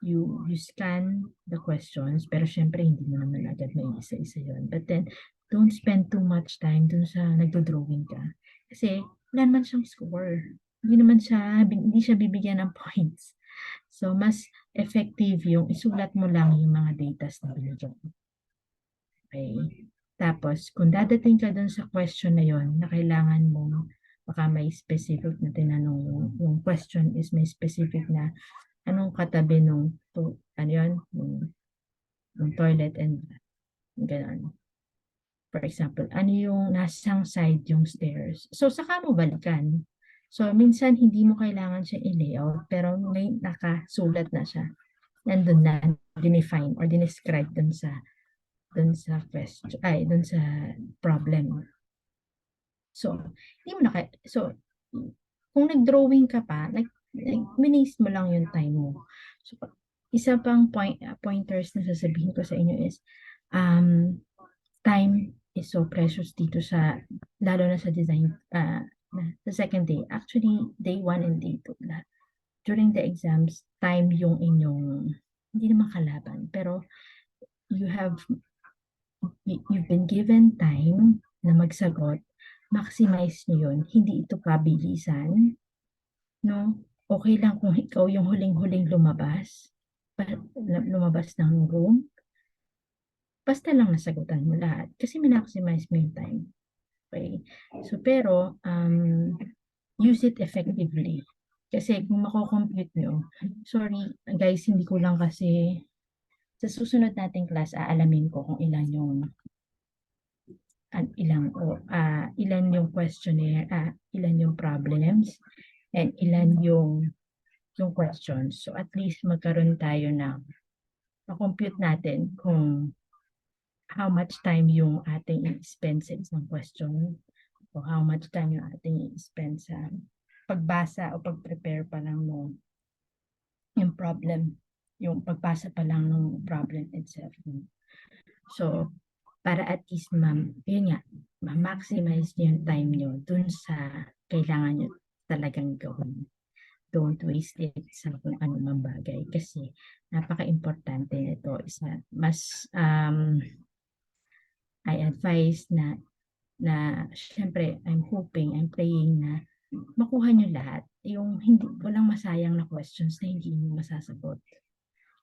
you scan the questions, pero syempre, hindi mo naman agad may isa-isa yun. But then, don't spend too much time dun sa nagdo-drawing ka. Kasi, wala naman siyang score. Hindi siya bibigyan ng points. So, mas effective yung isulat mo lang yung mga data na binigyan. Okay? Tapos, kung dadating ka dun sa question na yon na kailangan mo, baka may specific na tinanong, yung question is may specific na anong katabi nung toilet and gano'n. For example, ano yung nasang side yung stairs. So, saka mo balikan. So, minsan hindi mo kailangan siya i-layout, pero may nakasulat na siya. Nandun na, dinefine or dinescribe dun sa question, dun sa problem. So, hindi mo kung nag-drawing ka pa, minase mo lang yung time mo. So, isa pang pointers na sasabihin ko sa inyo is, time is so precious dito lalo na sa design, sa second day. Actually, day 1 and day 2. During the exams, time yung inyong, hindi naman kalaban, pero you've been given time na magsagot maximize nyo yun. Hindi ito pabilisan, no? Okay lang kung ikaw yung huling-huling lumabas, lumabas ng room, basta lang nasagutan mo lahat. Kasi minaximize mo yung time. Okay? So, pero, use it effectively. Kasi kung mako-compute nyo, sorry guys, hindi ko lang kasi sa susunod nating class, aalamin ko kung ilan yung ilan yung questionnaire, ilan yung problems, and ilan yung questions. So at least magkaroon tayo na ma-compute natin kung how much time yung ating i-spend sa isang question o how much time yung ating i-spend sa pagbasa o pag-prepare pa lang mo yung problem, yung pagbasa pa lang ng problem itself. So, para at least yun nga, ma-maximize nyo yung time nyo dun sa kailangan nyo talagang gawin. Don't waste it sa kung ano mang bagay kasi napaka-importante nito. Mas I advise na syempre I'm hoping, I'm praying na makuha nyo lahat. Yung hindi, walang masayang na questions na hindi nyo masasagot.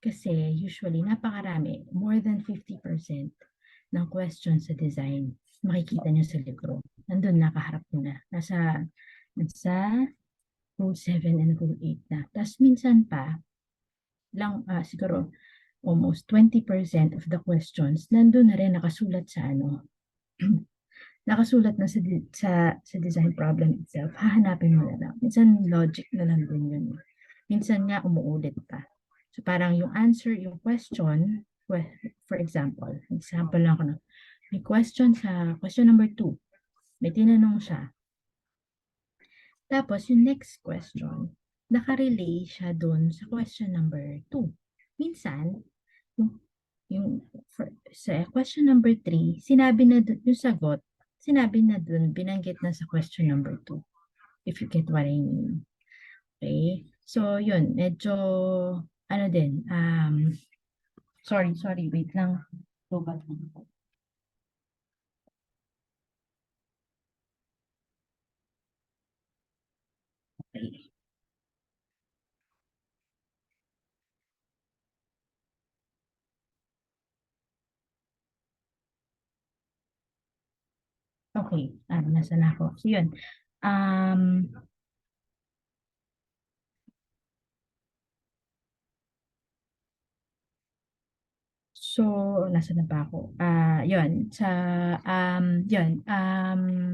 Kasi usually napakarami, more than 50% ng questions sa design, makikita nyo sa libro. Nandun nakaharap nyo na. Nasa Rule 7 and Rule 8 na. Tapos minsan pa, siguro almost 20% of the questions, nandun na rin nakasulat sa nakasulat na sa design problem itself. Hahanapin mo na lang. Minsan logic na lang din yun. Minsan nga umuulit pa. So parang yung answer, yung question, for example lang ako na, may question sa question number 2. May tinanong siya. Tapos yung next question, nakarelay siya doon sa question number 2. Minsan, sa question number 3, sinabi na doon, yung sagot, sinabi na doon, binanggit na sa question number 2. If you get what I mean. Okay? So, yun, medyo, din, sorry, wait lang. Lobat lang ako. Okay. Okay, nasa na ako. So, yun. So, nasa na ba ako? Yun,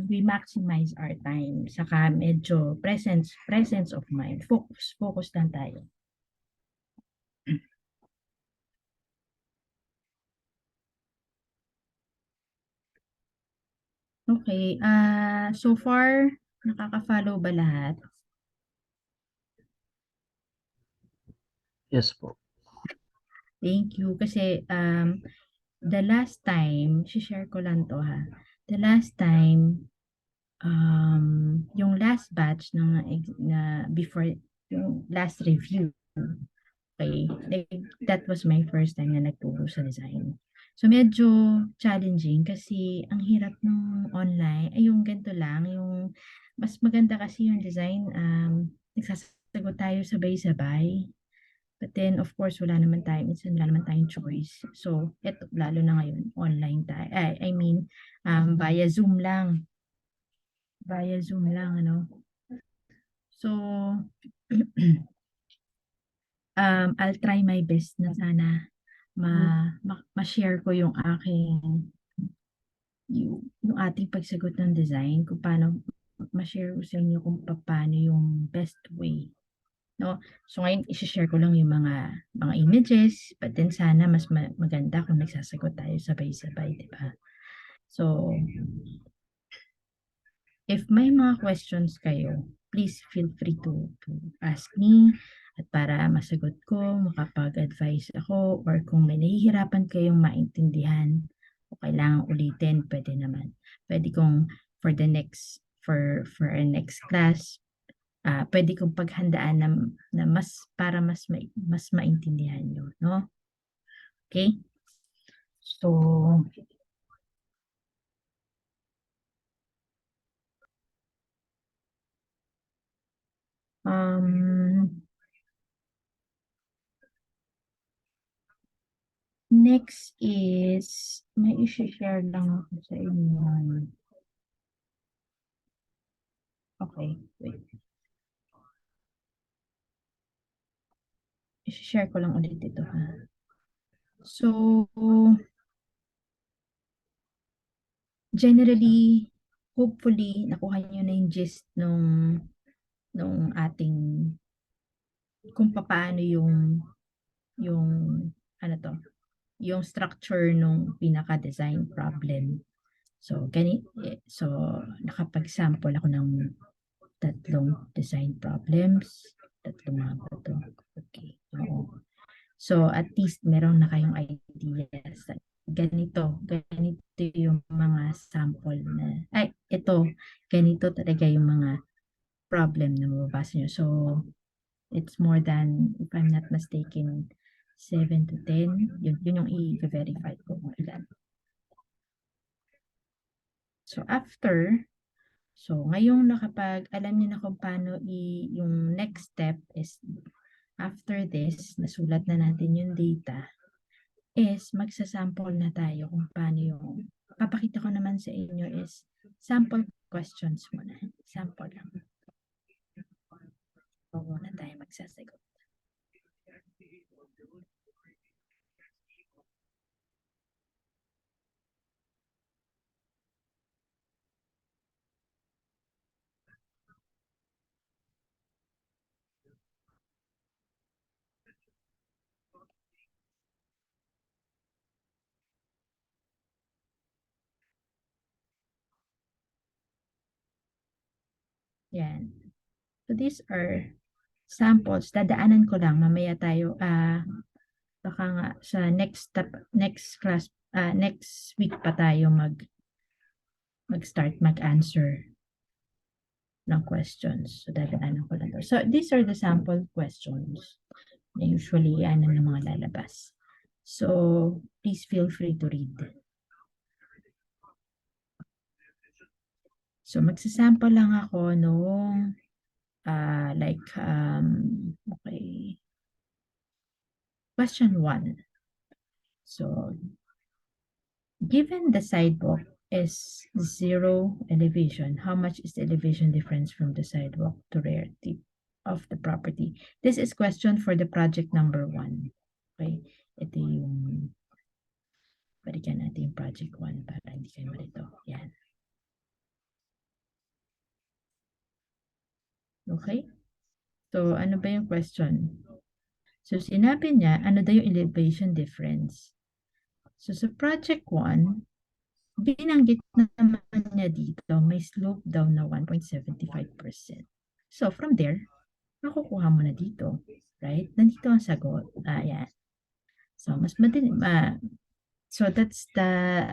we maximize our time. Saka medyo presence of mind. Focus lang tayo. Okay, so far, nakaka-follow ba lahat?
Yes po.
Thank you. Kasi, the last time, share ko lang to ha. The last time, yung last batch na before, yung last review, okay, like, that was my first time na nagturo sa design. So, medyo challenging kasi ang hirap ng online, ay yung ganito lang, yung mas maganda kasi yung design, nagsasagot tayo sabay-sabay. But then, of course, minsan wala naman tayong choice. So, eto, lalo na ngayon, online tayo. I mean, via Zoom lang. Via Zoom lang, ano. So, I'll try my best na sana ma-share ko yung ating pagsagot ng design, kung paano ma-share ko sa inyo kung paano yung best way. No? So ngayon, i-share ko lang yung mga images, but then sana mas maganda kung nagsasagot tayo sabay-sabay, di ba? So, if may mga questions kayo, please feel free to ask me at para masagot ko, makapag-advise ako, or kung may nahihirapan kayong maintindihan o kailangan ulitin, pwede naman. Pwede kong for our next class, pwede kong paghandaan na mas maintindihan nyo, no? Okay? So, Next is, may isi-share lang ako sa inyo. Okay, wait. I-share ko lang ulit ito ha. So, generally, hopefully, nakuha niyo na yung gist nung ating, kung paano yung, ano to, yung structure nung pinaka-design problem. So, so, nakapag-sample ako ng tatlong design problems. Tatlong nga ba to? Okay. Oo. So, at least meron na kayong ideas. Ganito yung mga sample na, ganito talaga yung mga problem na mababasa nyo. So, it's more than, if I'm not mistaken, 7 to 10. Yun yung i-verify ko kung ilan. So, ngayong alam niyo na kung paano yung next step is, after this, nasulat na natin yung data, is magsasample na tayo kung paano yung, papakita ko naman sa inyo is sample questions muna. Sample lang. So, muna tayo magsasagot. Yan. So, these are samples. Dadaanan ko lang. Mamaya tayo, baka nga sa next class, next week pa tayo mag-start mag-answer ng questions. So, dadaanan ko lang to. So, these are the sample questions. Usually, yan ang mga lalabas. So, please feel free to read. So, magsasample lang ako nung okay. Question 1. So, given the sidewalk is 0 elevation, how much is the elevation difference from the sidewalk to rear tip of the property? This is question for the project number 1. Okay? Ito yung, balikan natin yung project 1 para hindi kayo malito. Yan. Okay? So, ano ba yung question? So, sinabi niya, ano daw yung elevation difference? So, sa project 1, binanggit na naman niya dito, may slope daw na 1.75%. So, from there, makukuha mo na dito. Right? Nandito ang sagot. Ayan. So, mas madali. So,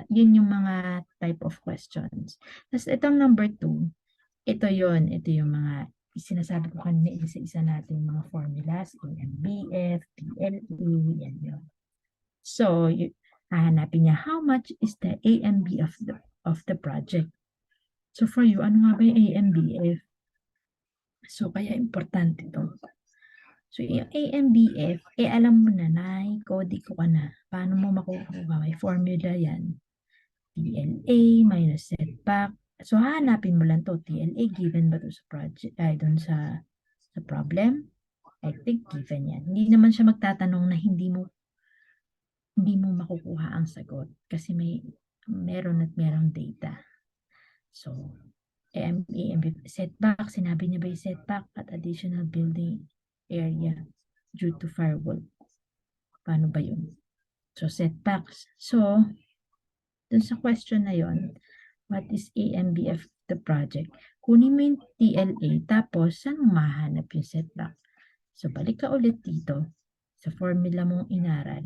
yun yung mga type of questions. Tapos, itong number 2, ito yung mga sinasabi ko kanina, isa-isa natin mga formulas, AMBF, PLE, yan yun. So, hahanapin niya, how much is the AMB of the project? So, for you, ano nga ba yung AMBF? So, kaya importante ito. So, yung AMBF, alam mo na, kodi ko ka na. Paano mo makukuha? May formula yan. TLA minus setback. So, hahanapin mo lang to. TLA, given ba to sa project, doon sa problem? I think given yan. Hindi naman siya magtatanong na hindi mo makukuha ang sagot kasi meron data. So, setback, sinabi niya ba yung setback at additional building area due to firewall? Paano ba yun? So, setbacks. So, dun sa question na yon, what is AMBF the project? Kunin mo yung TLA, tapos saan mo mahanap yung setback? So, balik ka ulit dito sa formula mong inaral.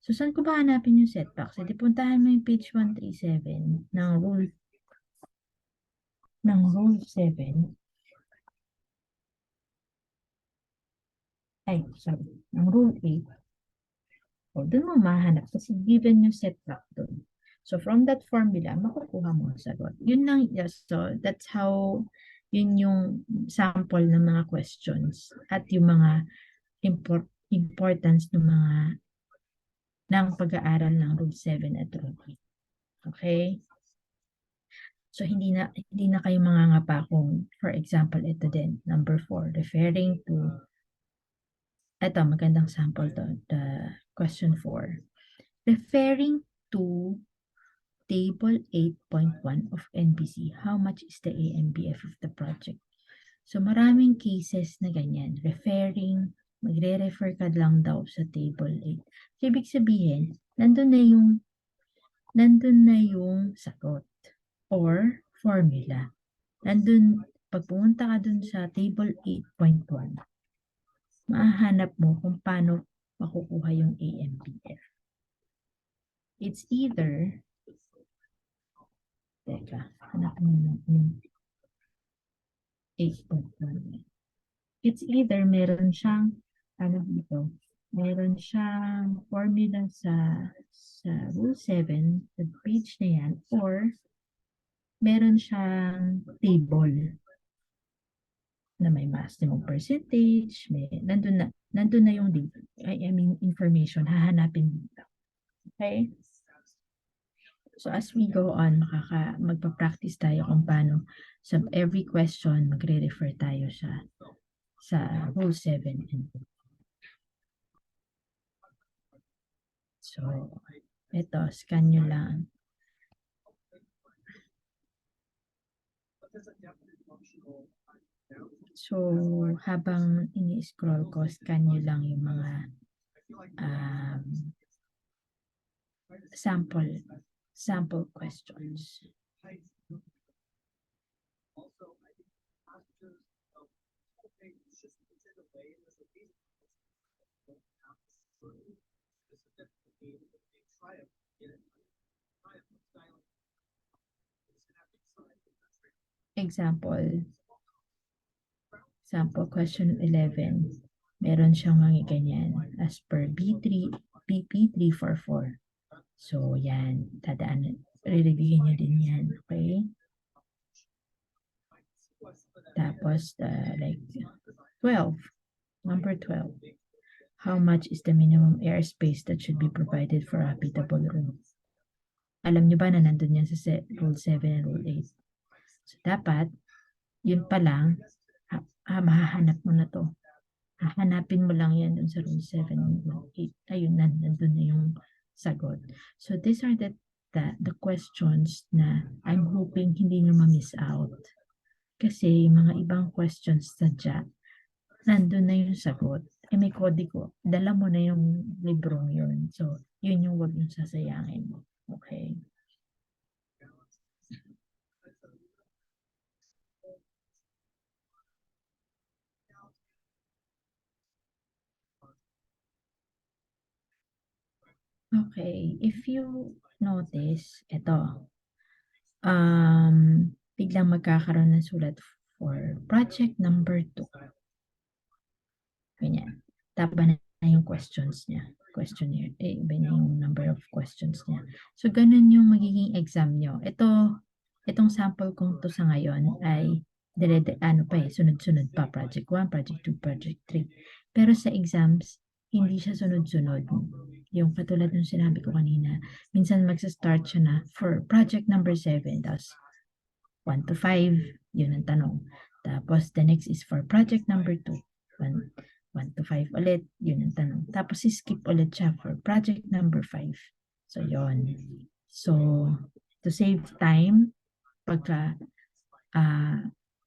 So, saan ko ba hanapin yung setback? So, puntahan mo yung page 137 ng rule 7. Ng rule 8. O, doon mo mahanap kasi given yung setback doon. So, from that formula, makukuha mo ang sagot. Yun lang, yes, so that's how, yun yung sample ng mga questions at yung mga importance ng mga ng pag-aaral ng Rule 7 at Rule 8. Okay? So, hindi na kayo mangangapa kung, for example, ito din, number 4, referring to, ito, magandang sample to, the question 4. Referring to Table 8.1 of NBC, how much is the AMBF of the project? So, maraming cases na ganyan. Magre-refer ka lang daw sa Table 8. So, ibig sabihin, nandun na yung sagot or formula. Pag pumunta ka dun sa Table 8.1, mahahanap mo kung paano makukuha yung AMBF. It's either, teka, hanap mo yung 8.1. It's either meron siyang, meron siyang formula sa Rule 7, sa page na yan, or meron siyang table na may maximum percentage, nandun na yung data, information, hahanapin dito. Okay? So as we go on, magpa-practice tayo kung paano sa every question magre-refer tayo sa Rule 7 and so, ito, scan nyo lang. So, habang ini-scroll ko, scan nyo lang yung mga sample questions. Example, sample question 11. Meron siyang mga ganyan as per BP344. So, yan. Re-review nyo din yan. Okay? Tapos, like, 12. Number 12. How much is the minimum airspace that should be provided for a habitable room? Alam nyo ba na nandun yan sa Rule 7 and Rule 8? So, dapat, yun pa lang, mahahanap mo na to. Hahanapin mo lang yan dun sa Rule 7 and Rule 8. Ayun, nandun na yung sagot. So, these are the questions na I'm hoping hindi nyo ma-miss out. Kasi yung mga ibang questions sadya, nandun na yung sagot. May kodigo. Dala mo na yung librong yun. So, yun yung wag yung sasayangin mo. Okay? Okay. If you notice, ito. Biglang magkakaroon ng sulat for project number 2. Ganyan. Tapa na yung questions niya. Questionnaire. Iba na yung number of questions niya. So, ganun yung magiging exam nyo. Itong sample kong to sa ngayon ay sunod-sunod pa. Project 1, Project 2, Project 3. Pero sa exams, hindi siya sunod-sunod. Yung katulad ng sinabi ko kanina, minsan magsa-start siya na for project number 7. Tapos, 1 to 5, yun ang tanong. Tapos, the next is for project number 2. 1 to 5 ulit, yun ang tanong. Tapos, skip ulit siya for project number 5. So, yun. So, to save time,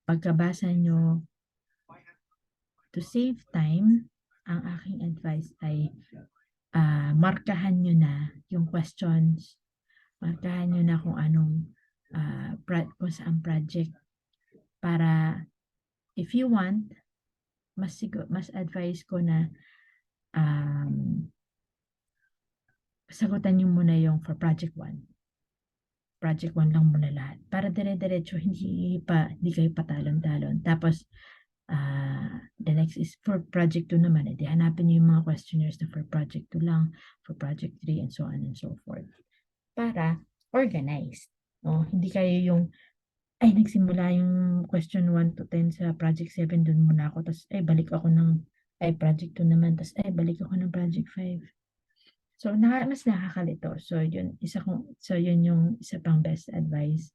pagkabasa nyo, to save time, ang aking advice ay markahan nyo na yung questions, markahan nyo na kung anong kung saan project para if you want, mas advice ko na sagutan nyo muna yung for project 1. Project 1 lang muna lahat. Para dire-diretso, hindi kayo patalon-talon. Tapos, the next is for project 2 naman. Hanapin nyo yung mga questionnaires na for project 2 lang, for project 3, and so on and so forth. Para organized. No? Hindi kayo yung nagsimula yung question 1 to 10 sa project 7, dun muna ako, tapos balik ako ng project 2 naman, tapos balik ako ng project 5. So, mas nakakalito. So, yun yung isa pang best advice.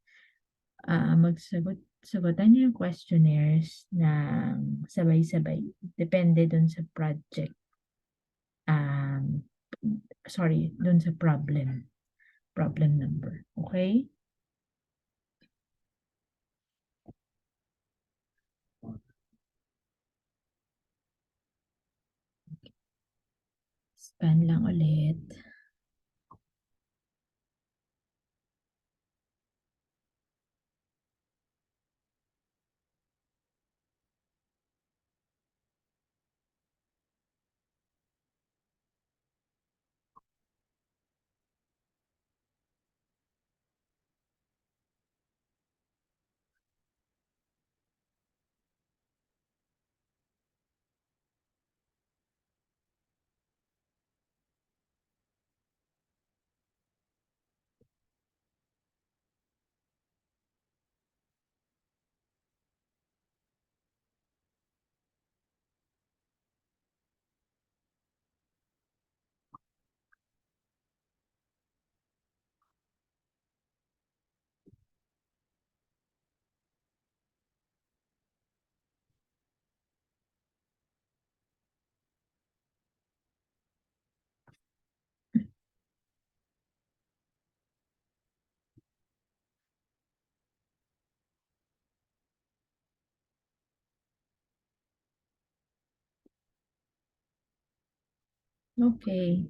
Sagutan niyo yung questionnaires na sabay-sabay. Depende dun sa project. Um, sorry, dun sa problem number. Okay? Scan lang ulit. Okay.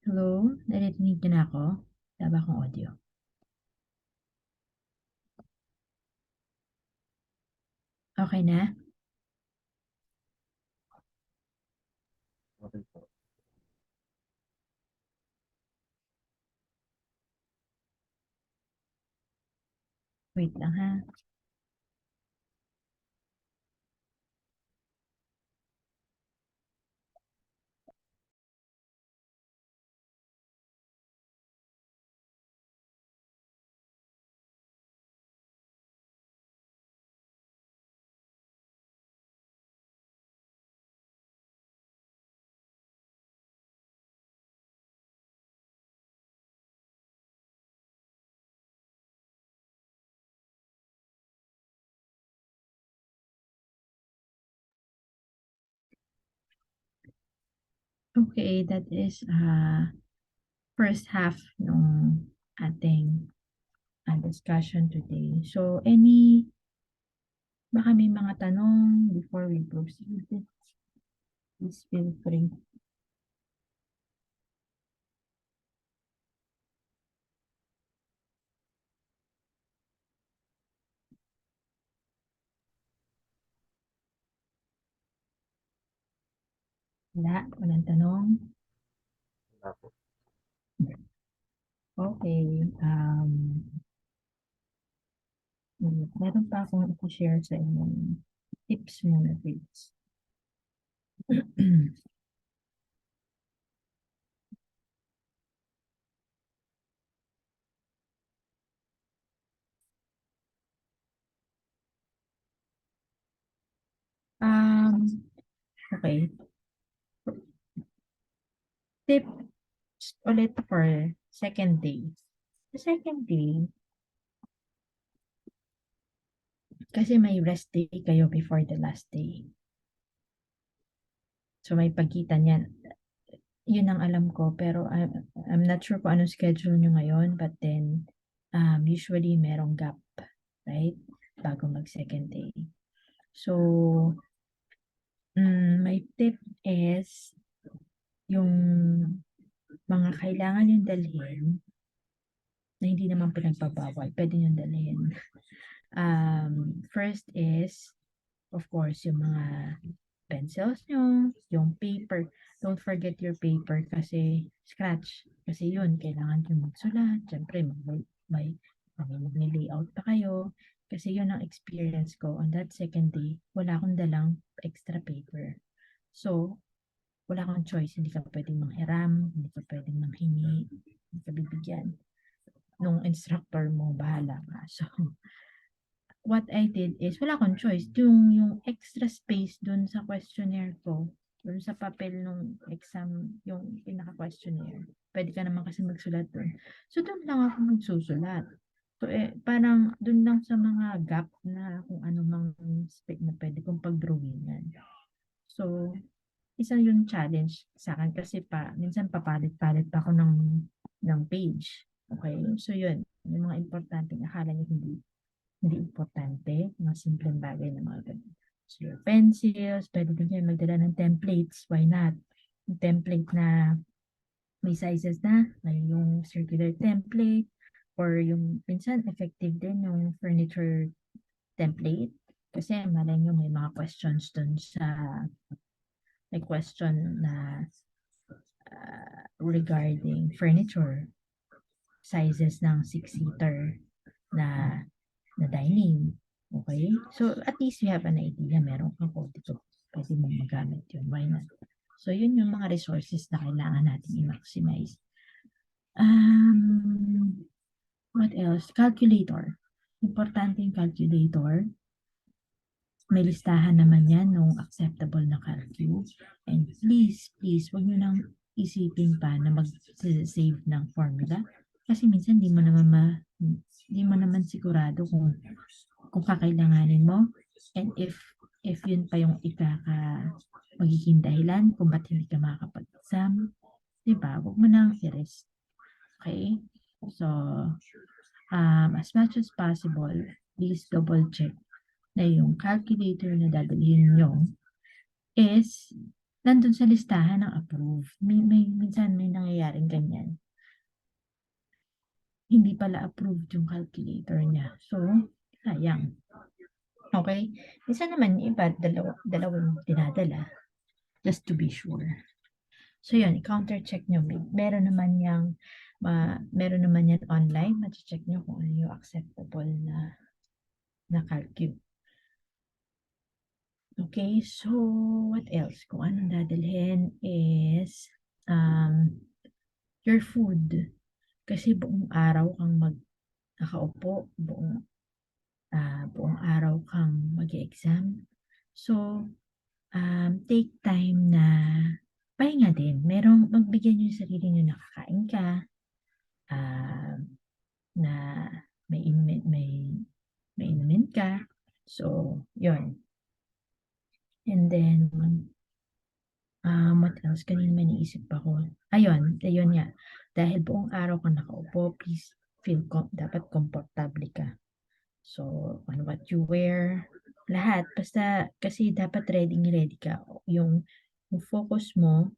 Hello? Narinig niyo na ako? Wala ba akong audio? Okay na?
Okay po.
Wait lang ha. Okay, that is first half ng ating discussion today. So, baka may mga tanong before we proceed. Please feel free. Walang tanong.
Wala po.
Okay. Meron pa akong i-share sa inyo. Tips muna, please. Okay. Tips ulit for second day. Sa second day, kasi may rest day kayo before the last day. So may pagitan yan. Yun ang alam ko, pero I'm not sure kung anong schedule nyo ngayon, but then usually merong gap, right? Bago mag second day. So, my tip is yung mga kailangan yung dalhin na hindi naman pinagbabawal, pwede yung dalhin. First is, of course, yung mga pencils nyo, yung paper. Don't forget your paper kasi scratch. Kasi yun, kailangan nyo magsulat. Siyempre, mag-layout pa kayo. Kasi yun ang experience ko. On that second day, wala akong dalang extra paper. So, wala kang choice. Hindi ka pwedeng manghiram, hindi ka pwedeng manghingi, hindi ka bibigyan. Nung instructor mo, bahala ka. So, what I did is, wala akong choice. Yung extra space dun sa questionnaire ko, dun sa papel nung exam, yung pinaka-questionnaire, pwede ka naman kasi magsulat dun. So, dun lang ako magsusulat. So, parang dun lang sa mga gap na kung ano mang spec na pwede kong pag-drawingan. So, isa yung challenge sa akin kasi minsan papalit-palit pa ako ng page. Okay? So, yun. Yung mga importanteng akala niyo hindi importante, mga simpleng bagay na mga ganun. So, your pencils, pwede din kayo magdala ng templates, why not? Yung template na may sizes na, may yung circular template, or yung minsan effective din yung furniture template. Kasi malay nyo may mga questions dun may question na regarding furniture, sizes ng 6-seater na dining. Okay? So, at least you have an idea. Meron kang konti to. Pwede mong magamit yun. Why not? So, yun yung mga resources na kailangan natin i-maximize. What else? Calculator. Importante yung calculator. May listahan naman yan nung acceptable na calcu. And please, wag nyo nang isipin pa na mag-save ng formula. Kasi minsan di mo naman sigurado kung kakailanganin mo. And if yun pa yung magiging dahilan kung ba't hindi ka makakapag-exam, diba? Huwag mo nang i-risk. Okay? So, as much as possible, please double check na yung calculator na dadalhin nyo is nandun sa listahan ng approved. Minsan may nangyayaring ganyan. Hindi pala approved yung calculator niya. So, sayang. Okay? Minsan naman iba, dalawang dinadala. Just to be sure. So, yun, counter check nyo. Meron naman yan online. Machi-check nyo kung ano yung acceptable na calcu. Okay, so what else? Kung anong dadalhin is your food. Kasi buong araw kang nakaupo, buong araw kang mag-exam. So, take time na pahinga din. Magbigyan nyo yung sarili nyo na kakain ka, na may inumin ka. So, yun. And then, what else? Kanina may naisip ako. Ayun nga. Dahil buong araw ka nakaupo, please dapat komportable ka. So, on what you wear, lahat. Basta, kasi dapat ready ka. Yung focus mo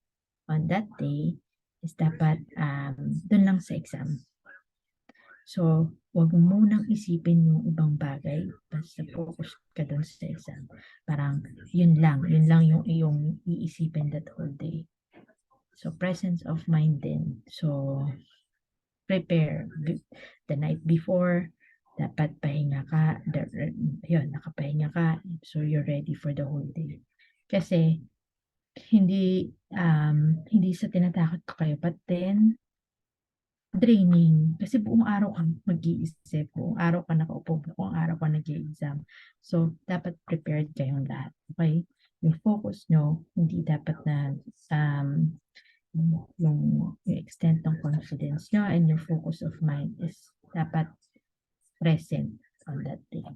on that day is dapat dun lang sa exam. So, wag mo munang isipin yung ibang bagay. Basta focus ka dun sa exam. Parang, yun lang yung iyong iisipin that whole day. So, presence of mind din. So, prepare. The night before, dapat pahinga ka. Nakapahinga ka. So, you're ready for the whole day. Kasi, hindi sa tinatakot ka kayo, but then, draining. Kasi buong araw kang mag-iisip, buong araw ka nakaupo, buong araw ka nag-i-exam. So, dapat prepared kayong lahat. Okay? Yung focus nyo, hindi dapat na yung extent ng confidence nyo and your focus of mind is dapat present on that day.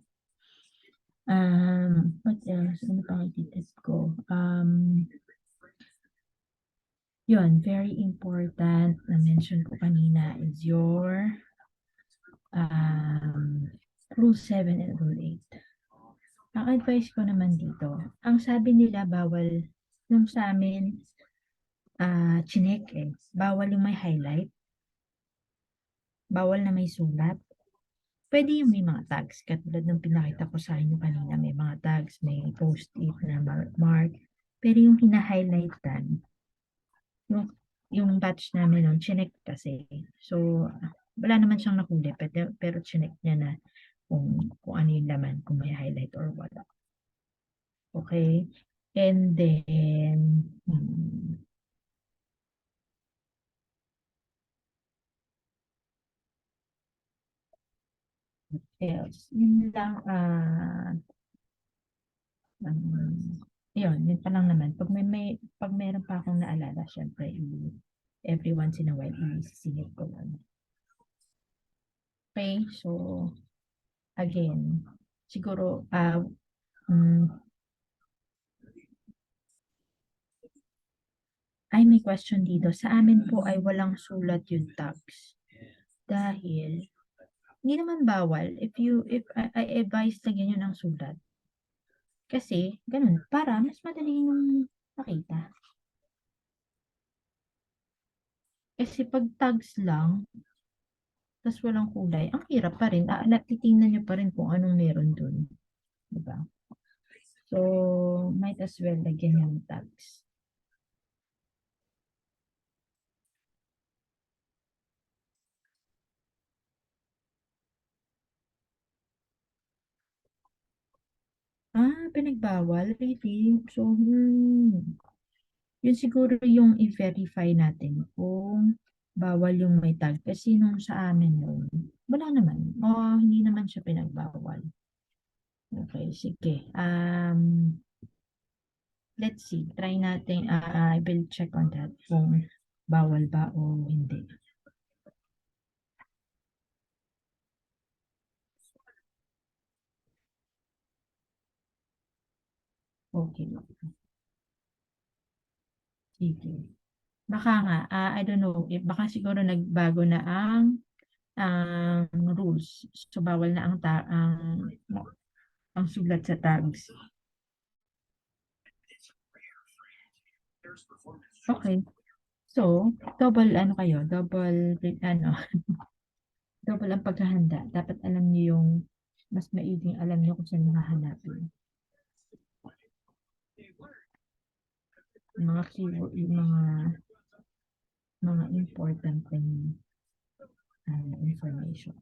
What else? Ano pa ititip ko? Yun, very important na mention ko kanina is your Rule 7 and Rule 8. Ang advice ko naman dito, ang sabi nila bawal, nung sa amin, chinek bawal yung may highlight, bawal na may sulat. Pwede yung may mga tags, katulad ng pinakita ko sa inyo kanina, may mga tags, may post-it na mark. Pero yung hina-highlightan, yung batch namin nun, chinek kasi. So, wala naman siyang nahuli, pero chinek niya na kung ano yung laman, kung may highlight or wala. Okay? And then, else? Yun lang, yun pa lang naman. Pag meron pa akong naalala, syempre, every once in a while, isisingit ko lang. Okay, so, again, siguro, may question dito. Sa amin po ay walang sulat yung tags. Dahil, hindi naman bawal if I advise lagyan nyo ng sulat. Kasi, ganun, para mas madali yung makita. Kasi pag tags lang, tas walang kulay, ang hirap pa rin. Natitingnan nyo pa rin kung anong meron dun. Diba? So, might as well lagyan yung tags. Pinagbawal, really? So, yun siguro yung i-verify natin kung bawal yung may tag. Kasi nung sa amin yun, wala naman. O, hindi naman siya pinagbawal. Okay, sige. Let's see. Try natin. I will check on that kung bawal ba o hindi. Okay. Sige. Baka nga, I don't know, baka siguro nagbago na ang rules. So, bawal na ang sulat sa tags. Okay. So, double double ang paghahanda. Dapat alam niyo mas maiging alam niyo kung saan hahanapin. Mga keyword, yung mga important information.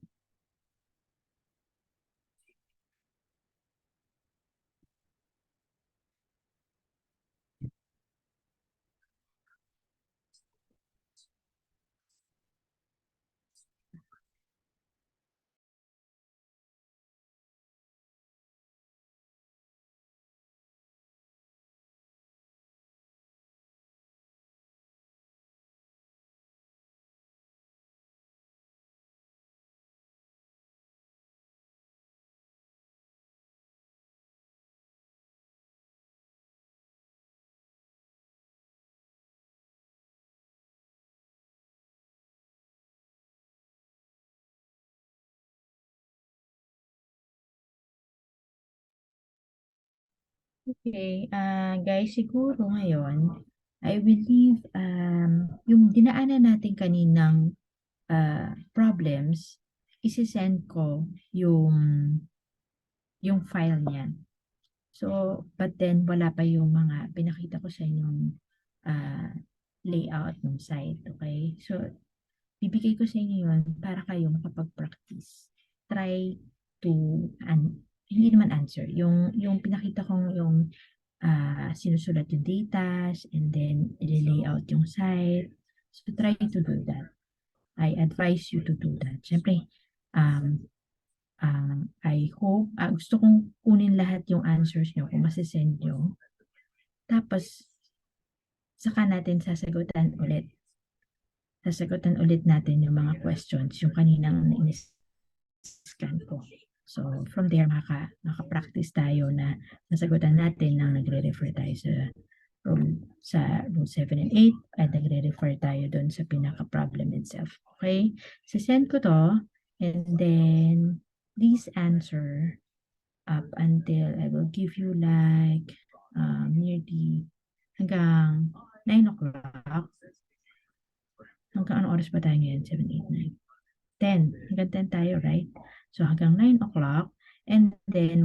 Okay, guys, siguro ngayon, I believe yung dinaanan natin kaninang problems, isi-send ko yung file niyan. So, but then wala pa yung mga pinakita ko sa inyong uh, layout ng site, okay? So, bibigay ko sa inyo yun para kayo makapag-practice. Try to, hindi naman answer, yung pinakita kong yung sinusulat yung data and then i-layout yung site. So, try to do that. I advise you to do that. Siyempre, I hope, gusto kong kunin lahat yung answers nyo kung masisend nyo. Tapos, saka natin sasagutan ulit. Sasagutan ulit natin yung mga questions, yung kaninang scan ko. So, from there, maka-practice tayo na nasagutan natin nang nagre-refer tayo sa rule 7 and 8 at nagre-refer tayo doon sa pinaka-problem itself. Okay? Sisend ko to and then please answer up until I will give you like nearly hanggang 9 o'clock. Hanggang anong oras ba tayo ngayon? 7, 8, 9. 10. Hanggang 10 tayo, right? So hanggang 9 o'clock. And then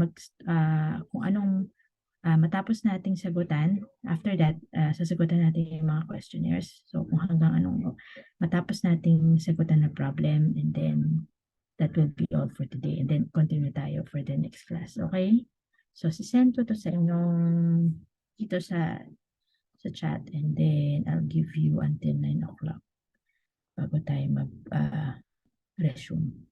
kung anong matapos nating sagutan, after that, sasagutan natin yung mga questionnaires. So kung hanggang anong matapos nating sagutan na problem, and then that will be all for today. And then continue tayo for the next class. Okay? So sisend ko to sa inyong dito sa chat, and then I'll give you until 9 o'clock bago tayo mag-resume.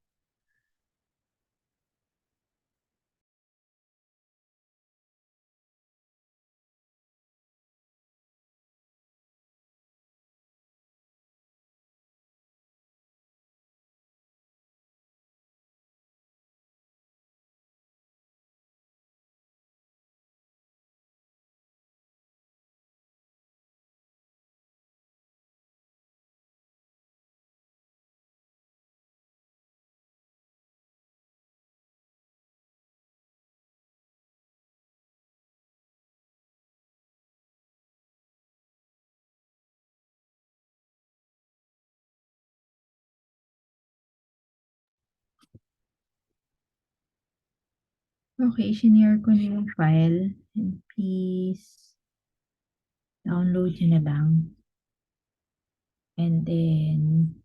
Okay, shinare ko na yung file. And please, download nyo na lang. And then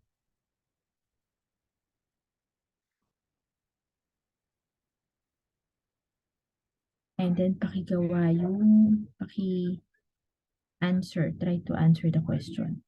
pakigawa yung answer. Try to answer the question.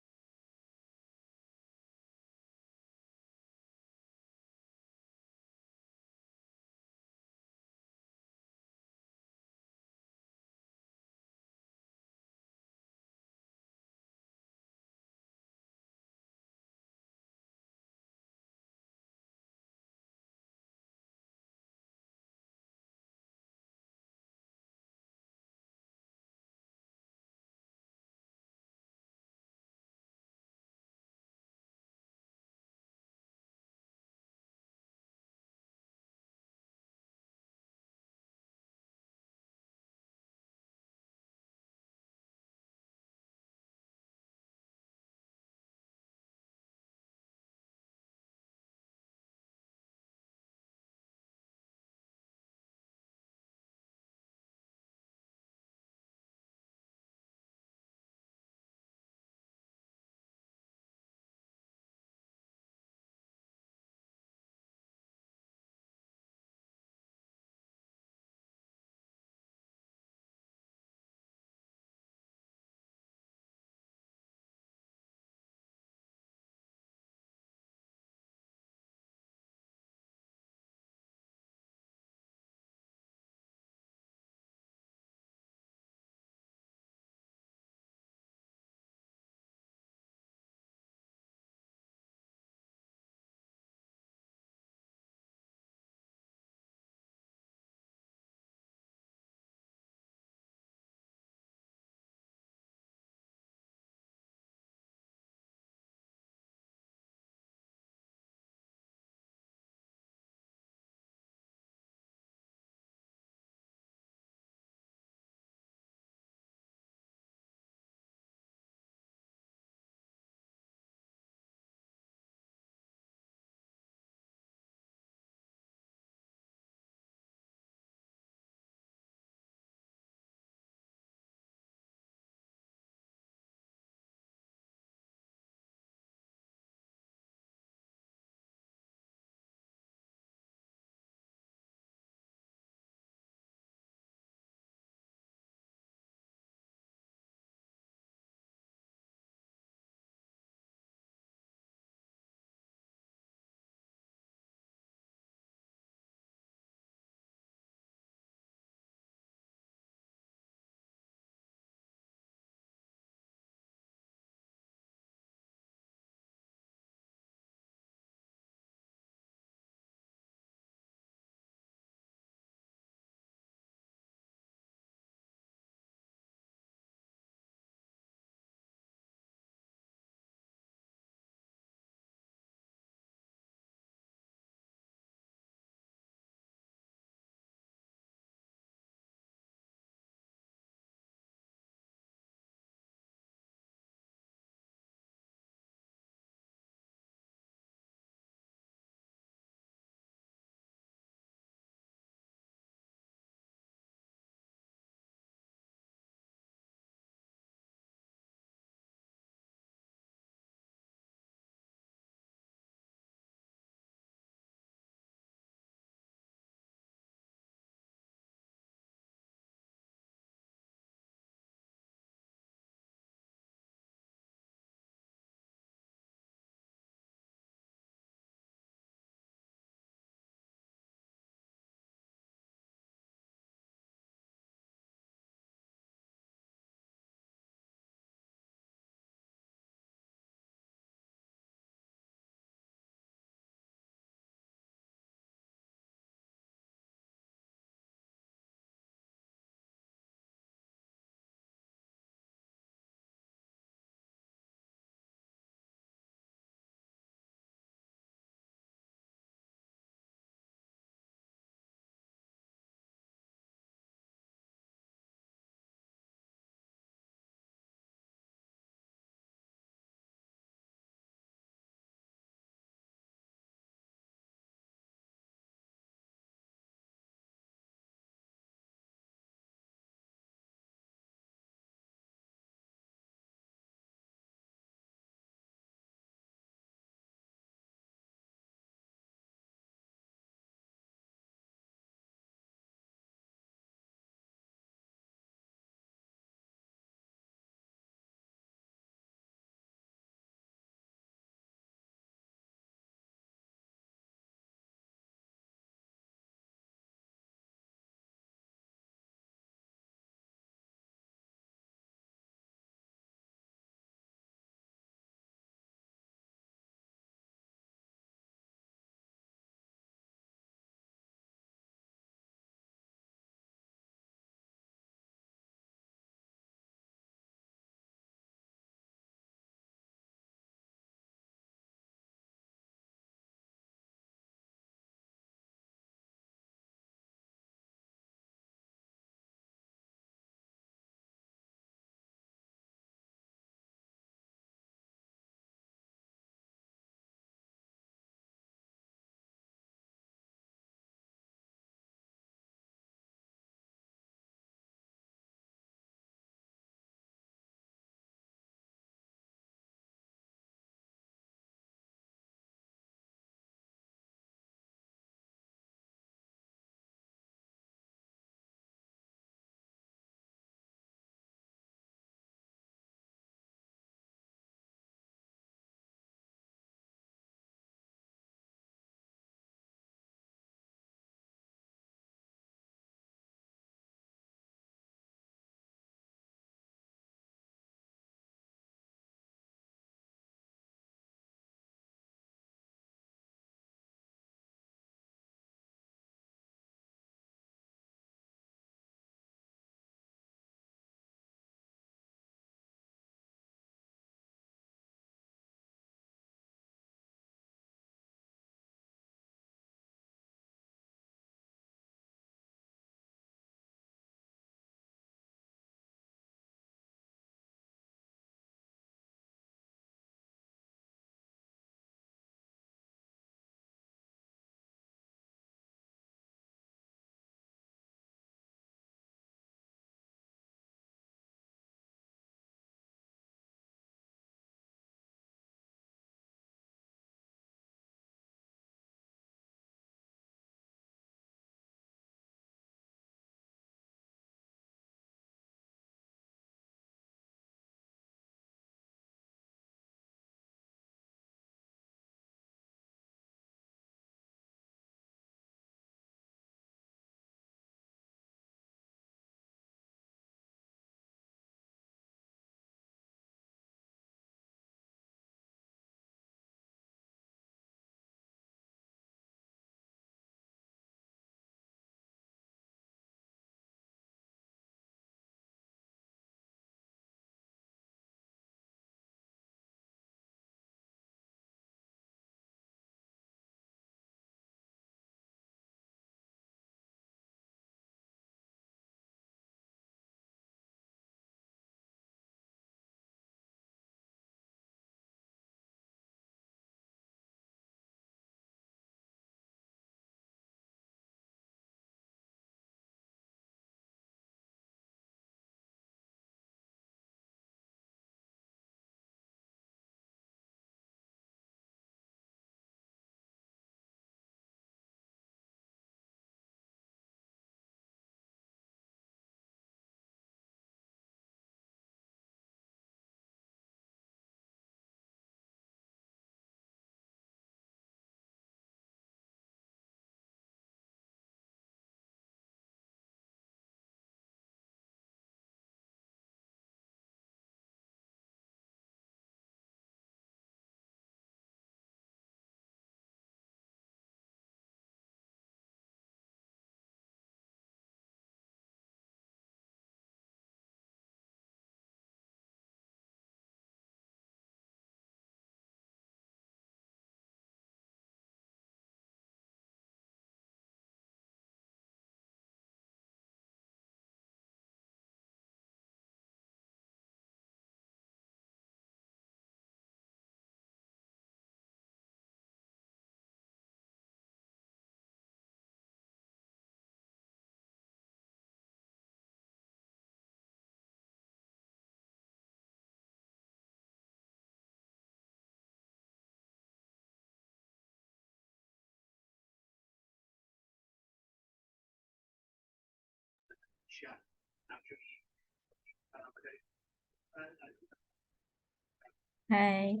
Hi,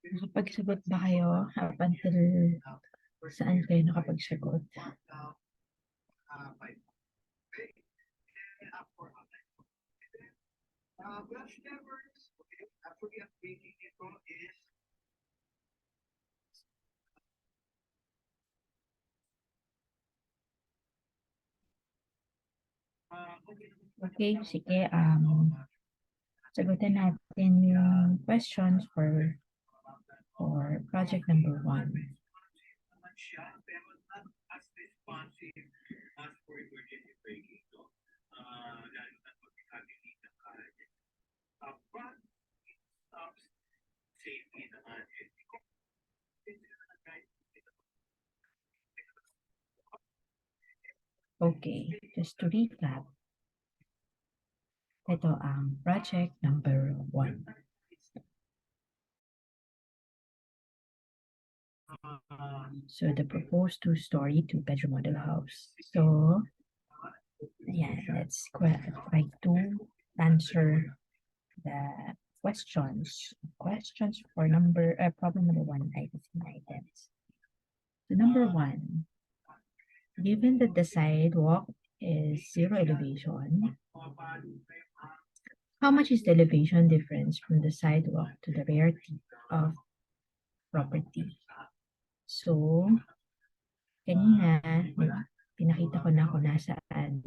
nakapagsagot ba kayo up until saan kayo nakapagsagot? Okay, sige. Sagutin natin yung questions for project number 1. Okay, just to recap, ito ang project number 1. So, the proposed 2-story, 2-bedroom model house. So, yeah, let's try to answer the questions. Questions for problem number 1, items. So, number 1, given that the sidewalk is 0 elevation, how much is the elevation difference from the sidewalk to the rear tip of property? So, kanina, pinakita ko na kung nasaan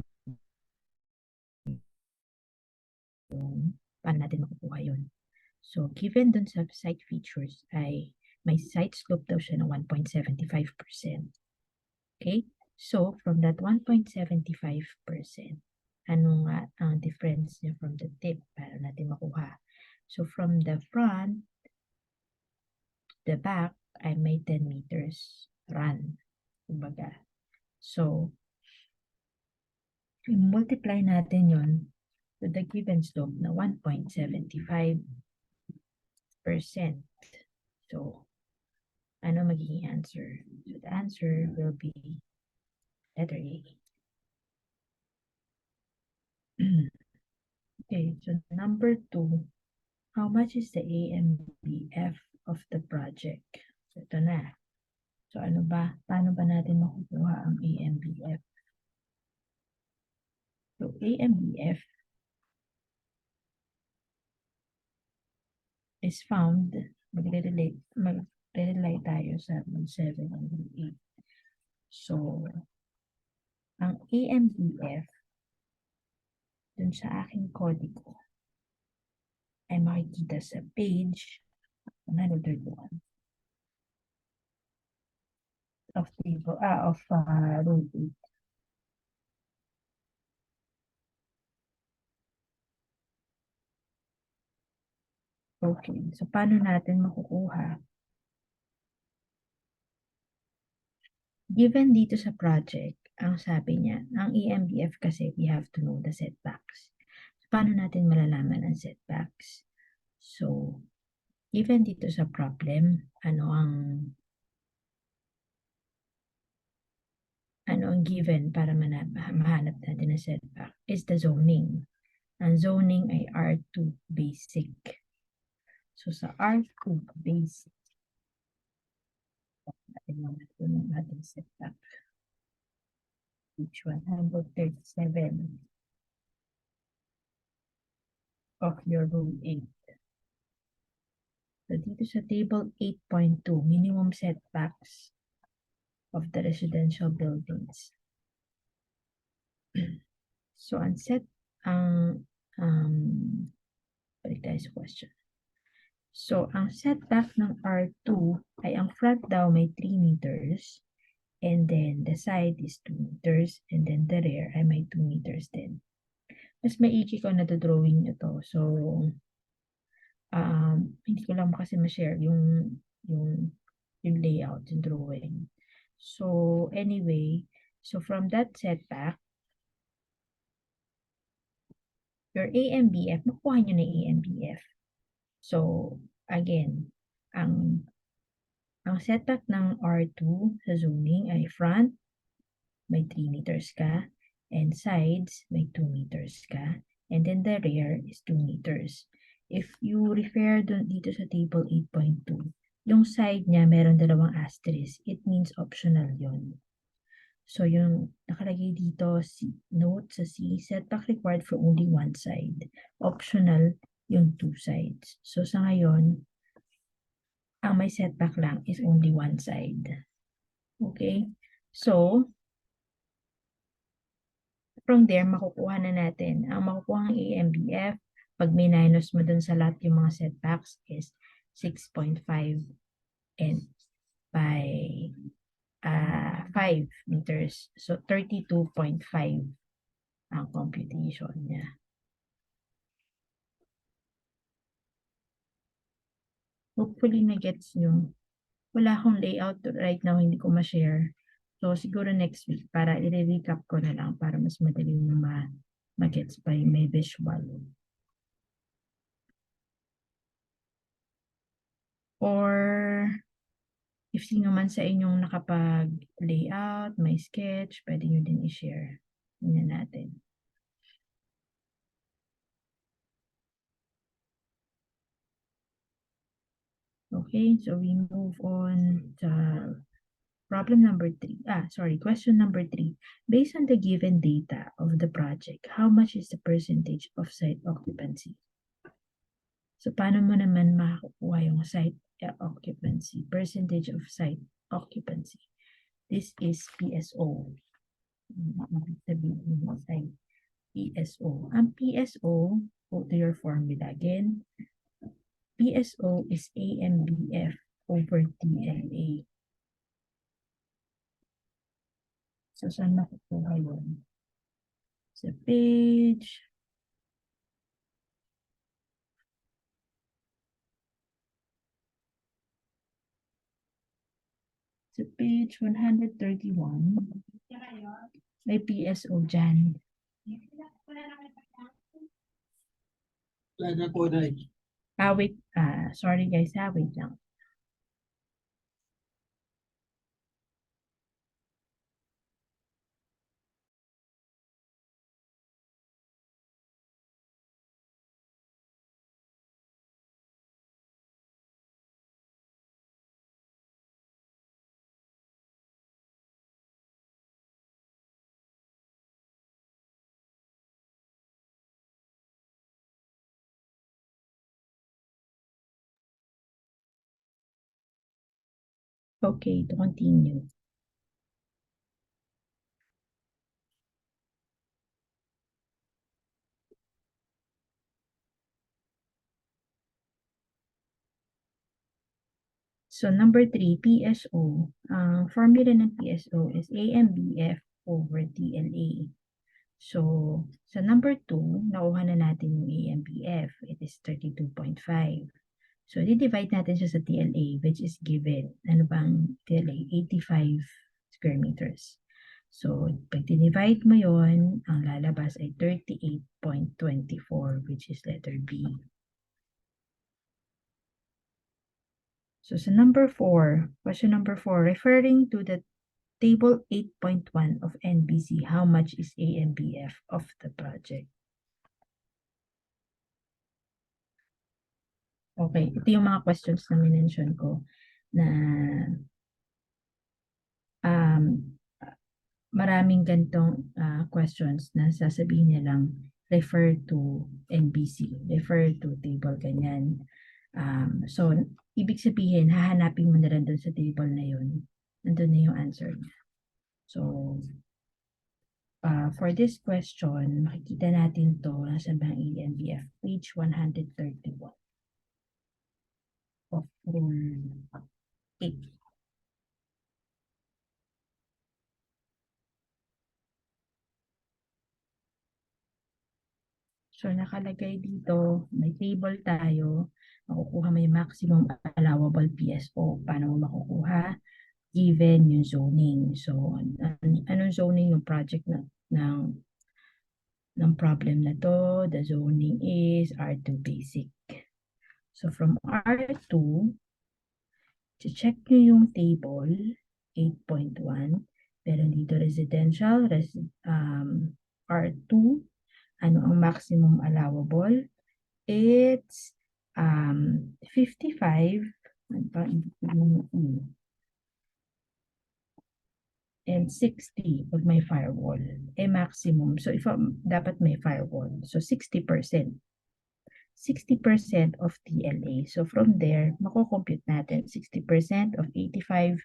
yung paano natin makukuha yun. So, given dun sa site features ay may site slope daw siya ng 1.75%. Okay? So, from that 1.75%, ano nga ang difference niya from the tip para natin makuha? So, from the front to the back ay may 10 meters run. Kumbaga. So, multiply natin yon to the given slope na 1.75%. So, ano magiging answer? So, the answer will be letter A. Okay, so number 2, how much is the AMBF of the project? So, ito na. So, ano ba? Paano ba natin makukuha ang AMBF? So, AMBF is found, mag-relate tayo sa 7 and 8. So, ang AMBF dun sa aking kodigo ay makikita sa page 131 of rule 8. Okay, so paano natin makukuha? Given dito sa project, ang sabi niya, ang EMBF kasi we have to know the setbacks. So, paano natin malalaman ang setbacks? So, given dito sa problem, ano ang given para mahanap natin ang setback is the zoning. Ang zoning ay R2 basic. So, sa R2 basic, natin natin setback. Page 137 of your rule 8. So, dito sa table 8.2, minimum setbacks of the residential buildings. So, balik tayo sa question. So, ang setback ng R2 ay ang front daw may 3 meters, and then the side is 2 meters, and then the rear ay may 2 meters din. Mas maiki ko na drawing ito. So, hindi ko lang kasi ma-share yung layout, yung drawing. So, anyway, so from that setback, your AMBF, makuha nyo na AMBF. So, again, ang setback ng R2 sa zoning ay front, may 3 meters ka, and sides, may 2 meters ka. And then the rear is 2 meters. If you refer dito sa table 8.2, yung side niya meron dalawang asterisk. It means optional yon. So yung nakalagay dito, note sa C, setback required for only one side. Optional yung 2 sides. So sa ngayon, ang may setback lang is only one side. Okay? So, from there, makukuha na natin. Ang makukuha ng AMBF, pag minus mo dun sa lahat yung mga setbacks is 6.5 and by 5 meters. So, 32.5 ang computation niya. Hopefully, na-gets nyo. Wala akong layout right now, hindi ko ma-share. So, siguro next week, para i-recap ko na lang, para mas madali mo ma-gets by may visual. Or, if sino man sa inyong nakapag-layout, may sketch, pwede nyo din i-share. Tingnan natin. Okay, so we move on to problem number 3. Question number 3. Based on the given data of the project, how much is the percentage of site occupancy? So, paano mo naman makakuha yung site occupancy, percentage of site occupancy? This is PSO. Sabihin mo site PSO. Ang PSO, go to your formula again. PSO is AMBF over TLA. So, saan makukuha yun? Sa page. Sa page 131. May PSO dyan. Wait. Sorry guys, wait lang. Okay, to continue. So, number 3, PSO. Ang formula ng PSO is AMBF over TLA. So, sa number 2, nakuha na natin yung AMBF. It is 32.5. So, di-divide natin siya sa TLA, which is given. Ano bang TLA? 85 square meters. So, pag divide mo yon, ang lalabas ay 38.24, which is letter B. So, sa number 4, question number 4, referring to the table 8.1 of NBC, how much is AMBF of the project? Okay, ito yung mga questions na minention ko na maraming gantong questions na sasabihin niya lang refer to NBC, refer to table ganyan. So, ibig sabihin, hahanapin mo na lang doon sa table na yun. Nandun na yung answer niya. So, for this question, makikita natin to nasa bang AMBF, page 131 of rule 8. So, nakalagay dito, may table tayo, makukuha mo yung maximum allowable PSO. Paano mo makukuha? Given yung zoning. So, anong zoning yung project ng problem na to? The zoning is R2 basic. So, from R2, check nyo yung table, 8.1. Pero dito residential, R2. Ano ang maximum allowable? It's 55 and 60 pag may firewall. Maximum. So, if dapat may firewall. So, 60%. 60% of TLA. So, from there, mako-compute natin 60% of 85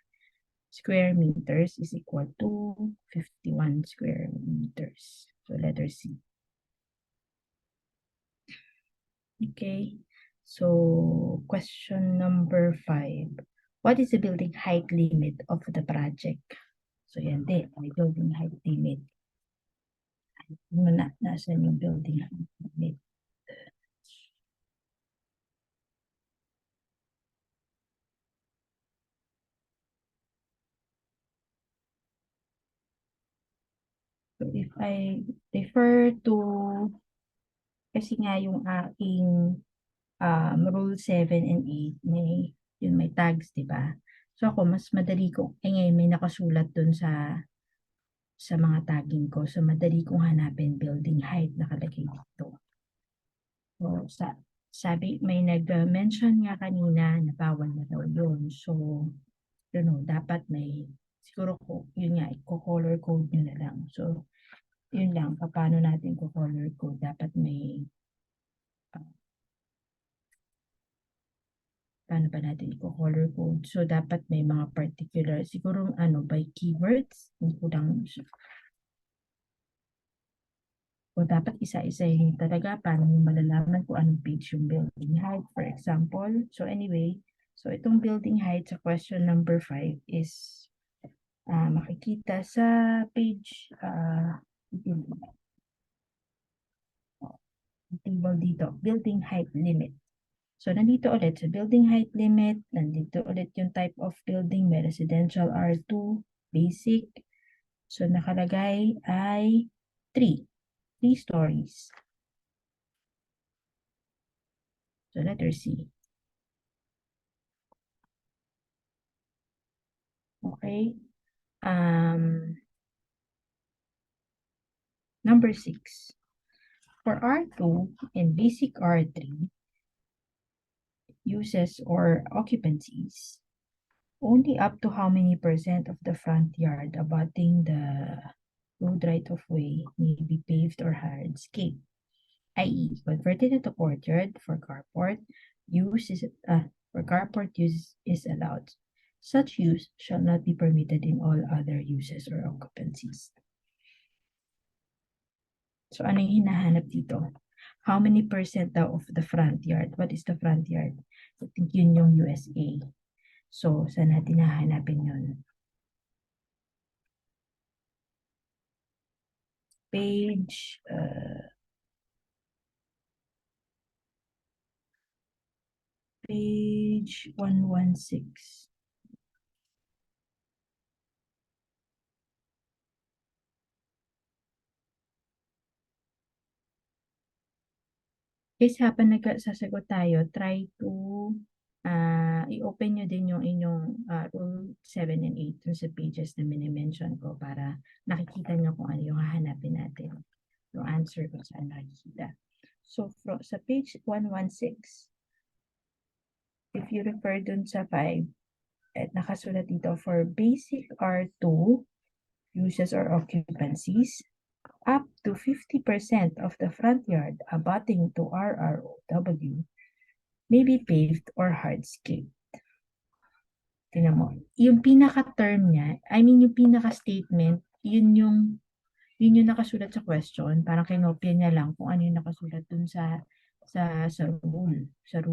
square meters is equal to 51 square meters. So, letter C. Okay. So, question number 5. What is the building height limit of the project? So, yan din. May building height limit. Nasaan yung building height limit? So, if I refer to, kasi nga yung aking rule 7 and 8, may tags, di ba? So, ako, mas madali ko, ngayon may nakasulat dun sa mga tagging ko. So, madali kong hanapin building height nakalagay dito. So, sabi, may nag-mention nga kanina na bawal na daw yun. So, dapat may, siguro ko, yun nga, i-color code nyo na lang. So, yun lang, paano natin ko-color code? Dapat may, paano ba natin i-color code? So, dapat may mga particular, siguro, by keywords, hindi ko lang, o dapat isa-isahin talaga, paano mo malalaman kung anong page yung building height, for example. So, anyway, so itong building height sa question number 5 is makikita sa page table dito, building height limit. So, nandito ulit sa building height limit, nandito ulit yung type of building, may residential R2, basic. So, nakalagay ay 3 stories. So, letter C. Okay. Number 6. For R2 and basic R3, uses or occupancies, only up to how many percent of the front yard abutting the road right-of-way may be paved or hardscape, i.e. converted into courtyard for carport use is allowed. Such use shall not be permitted in all other uses or occupancies. So, ano yung hinahanap dito? How many percent daw of the front yard? What is the front yard? I think yun yung USA. So, saan natin hahanapin yun? Page 116. Guys, habang nagsasagot tayo, try to i-open nyo din yung inyong rule 7 and 8 dun sa pages na minimension ko para nakikita nyo kung ano yung hahanapin natin. Yung answer ko saan nakikita. So, sa page 116, if you refer dun sa 5, nakasulat dito for basic R2, uses or occupancies, up to 50% of the front yard abutting to RROW may be paved or hardscape. Tingnan mo. Yung pinaka-term niya, yung pinaka-statement, yun yung nakasulat sa question. Parang kinopya niya lang kung ano yung nakasulat dun sa rule 7.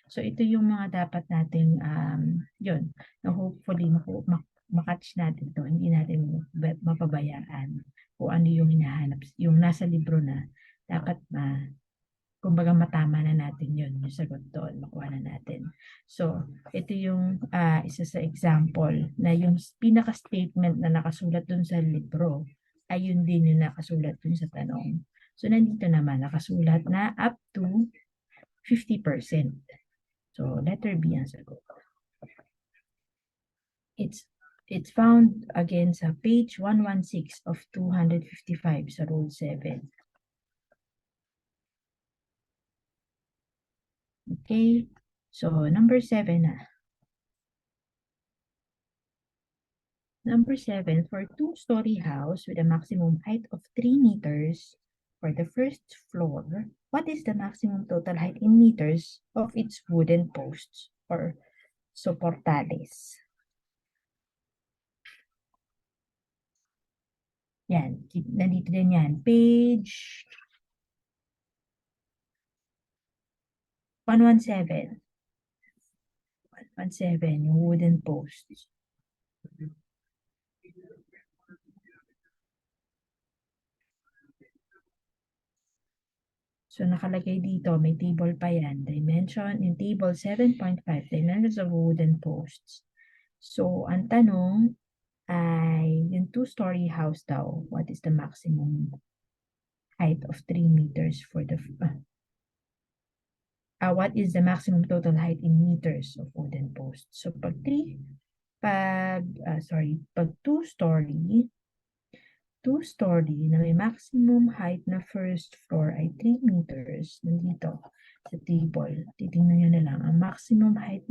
So, ito yung mga dapat nating, yun, na hopefully makatch natin to. Hindi natin mapabayaan kung ano yung hinahanap, yung nasa libro na dapat kumbaga matama na natin yun, yung sagot doon, makuha na natin. So, ito yung isa sa example na yung pinaka-statement na nakasulat doon sa libro, ay yun din yung nakasulat doon sa tanong. So, nandito naman, nakasulat na up to 50%. So, letter B ang sagot. It's found again sa page 116 of 255 sa Rule 7. Okay, so number 7 na. Number 7, for two-story house with a maximum height of 3 meters for the first floor, what is the maximum total height in meters of its wooden posts or soportales? Yan, nandito din yan. Page 117. 117, yung wooden posts. So, nakalagay dito, may table pa yan. Dimension, in table 7.5, dimensions of wooden posts. So, ang tanong ay, yung two-story house daw, what is the maximum height of 3 meters for the, what is the maximum total height in meters of wooden posts? So, pag two-story na may maximum height na first floor ay 3 meters, nandito sa table. Titingnan nyo na lang, ang maximum height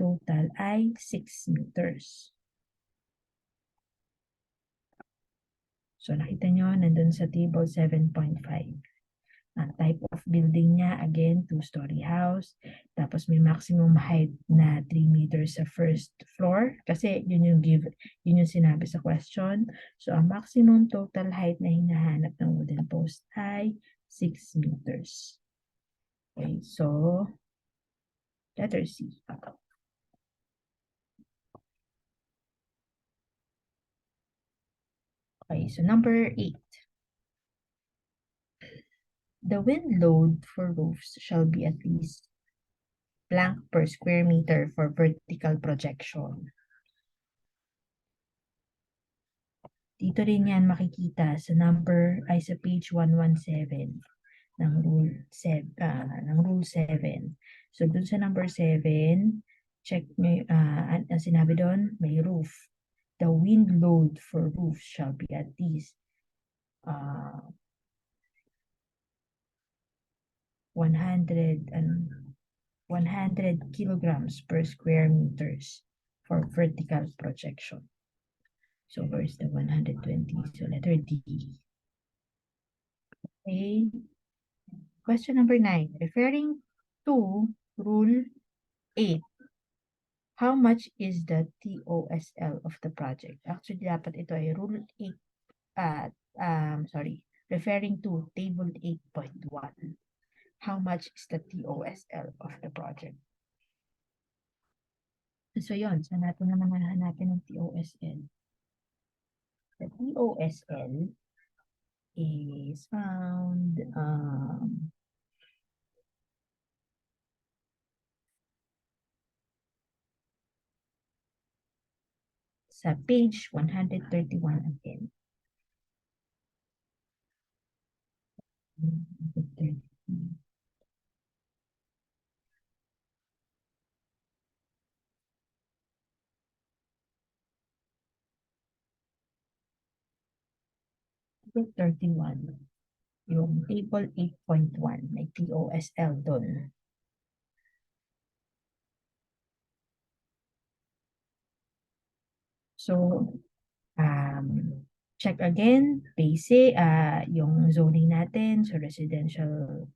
total ay 6 meters. So, nakita nyo, nandun sa table 7.5. Ang type of building niya, again, two-story house. Tapos may maximum height na 3 meters sa first floor. Kasi yun yung sinabi sa question. So, ang maximum total height na hinahanap ng wooden post ay 6 meters. Okay, so, letter C. Okay, so number 8. The wind load for roofs shall be at least blank per square meter for vertical projection. Dito rin yan makikita sa sa page 117 ng rule 7. So dun sa number 7, check nyo, ang sinabi doon, may roof. The wind load for roofs shall be at least 100 kilograms per square meters for vertical projection. So where's the 120? So letter D. Okay. Question number 9. Referring to Rule 8, how much is the TOSL of the project? Actually, dapat ito ay Rule 8. Referring to Table 8.1. How much is the TOSL of the project? So yun, saan natin naman hanapin ng TOSL? The TOSL is found sa page 131 again. 131. Table 31. Yung table 8.1, may TOSL doon. So, check again, basic, yung zoning natin, so residential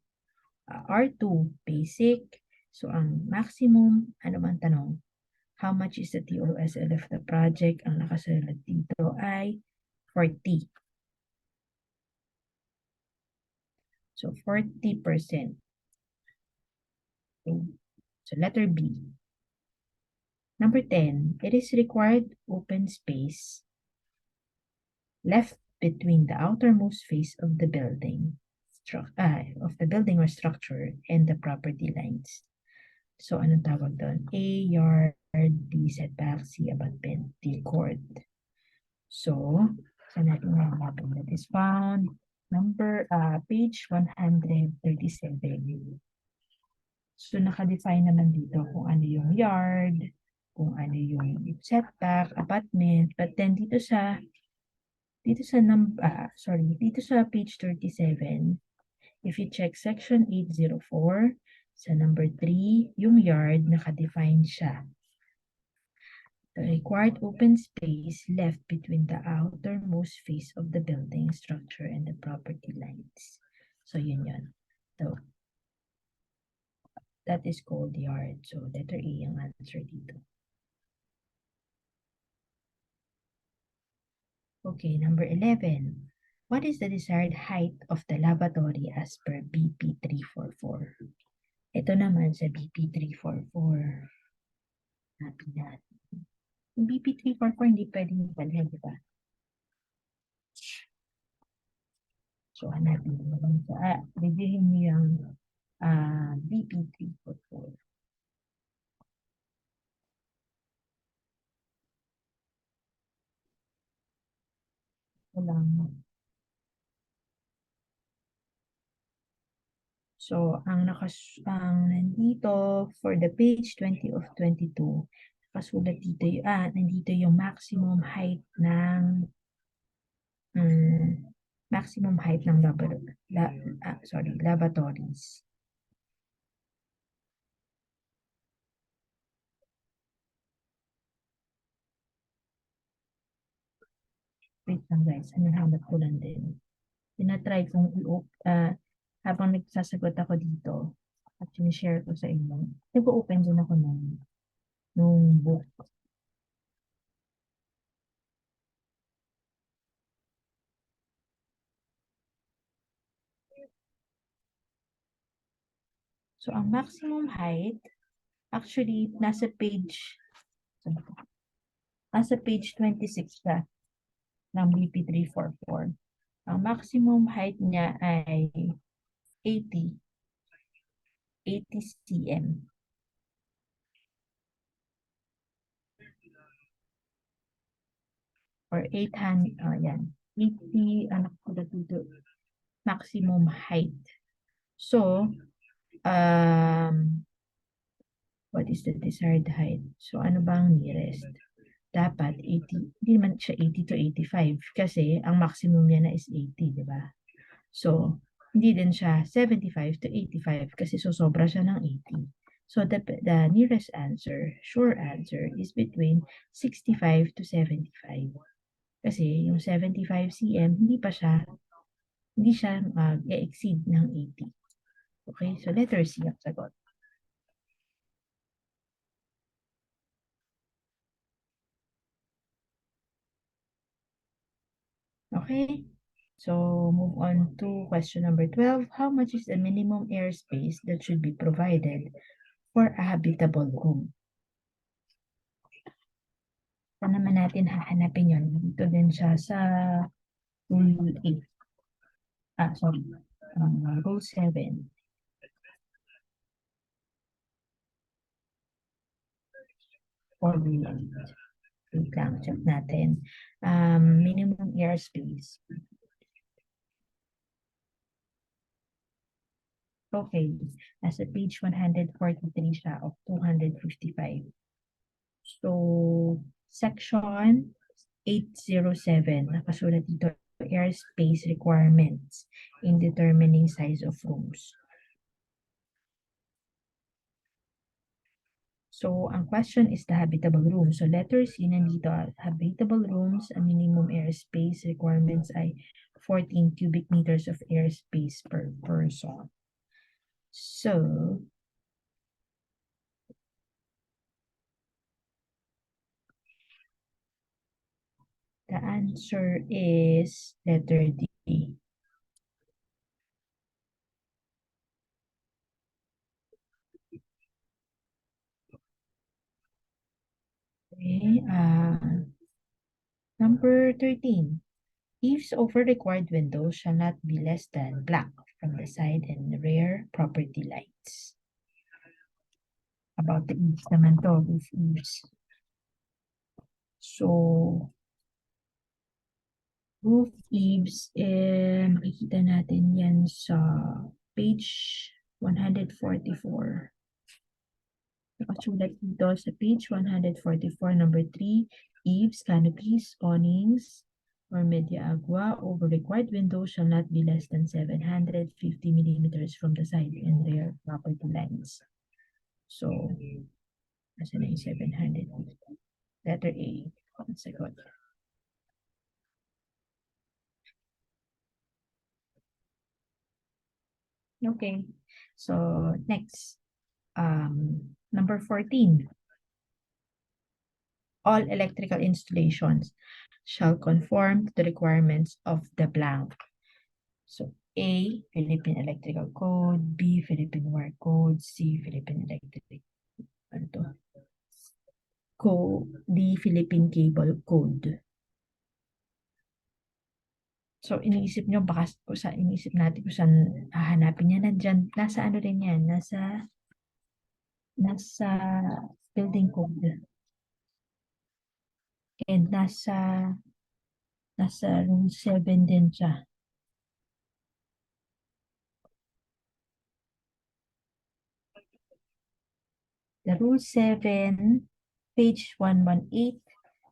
R2, basic. So, ang maximum, ano man tanong, how much is the TOSL of the project? Ang nakasulat dito ay 40. So, 40%. Okay. So, letter B. Number 10, it is required open space left between the outermost face of the building, or structure and the property lines. So, anong tawag doon? A, yard, B, setback, C, abutment, D, court. So, saan natin hanapin? That is found page 137. So, nakadefine naman dito kung ano yung yard, kung ano yung setback, abutment. But then dito sa page 37, if you check section 804, sa number 3, yung yard, naka-define siya. The required open space left between the outermost face of the building structure and the property lines. So, yun. So, that is called yard. So, letter A ang answer dito. Okay, number 11. What is the desired height of the lavatory as per BP 344? Ito naman sa BP 344. Hanapin natin. Yung BP 344 hindi pwedeng ibalhin, di ba? So, hanapin mo lang sa, reviewin mo yung BP 344. Wala mo. So, ang nandito for the page 20 of 22, nakasulat dito nandito yung maximum height ng lavatories. Wait lang guys, hanap ko lang din. Tinatry kong habang nagsasagot ako dito at sinishare ko sa inyo. Nag-open din ako nung book. So, ang maximum height, actually, nasa page 26 siya ng BP 344. Ang maximum height niya ay 80 cm. Or 800, yan. 80, maximum height. So, what is the desired height? So, ano ba ang nearest? Dapat 80, hindi naman siya 80 to 85 kasi ang maximum niya na is 80, di ba? So, hindi din siya 75 to 85 kasi sosobra siya ng 80. So, the nearest answer, sure answer, is between 65 to 75. Kasi yung 75 cm, hindi siya mag-exceed ng 80. Okay, so letter C ang sagot. Okay, so move on to question number 12. How much is the minimum airspace that should be provided for a habitable room? Saan naman natin hahanapin yun? Dito din siya sa Rule 8. Rule 7. Or Rule 8. Wait lang, check natin. Minimum airspace. Okay, nasa page 143 siya of 255. So, section 807, nakasulat dito, airspace requirements in determining size of rooms. So, ang question is the habitable room. So, letter C nandito, habitable rooms, a minimum airspace requirements ay 14 cubic meters of airspace per person. So, the answer is letter D. Okay, number 13. Eaves over required windows shall not be less than black from the side and rear property lights. About the eaves naman to, roof eaves. So, roof eaves, makikita natin yan sa page 144. Nakasulat dito sa page 144, number 3, eaves, canopies, awnings, or media agua over required windows shall not be less than 750 millimeters from the side and rear property lines. So, nasa na yung 750? Letter A. One second. Okay. So, next. Number 14. All electrical installations shall conform to the requirements of the blank. So, A, Philippine Electrical Code, B, Philippine Wire Code, C, Philippine Electric, ano to? D, Philippine Cable Code. So, iniisip nyo, baka iniisip natin kung saan hahanapin yan. Nandyan, nasa ano rin yan, nasa building code. And nasa rule 7 din siya. The rule 7, page 118,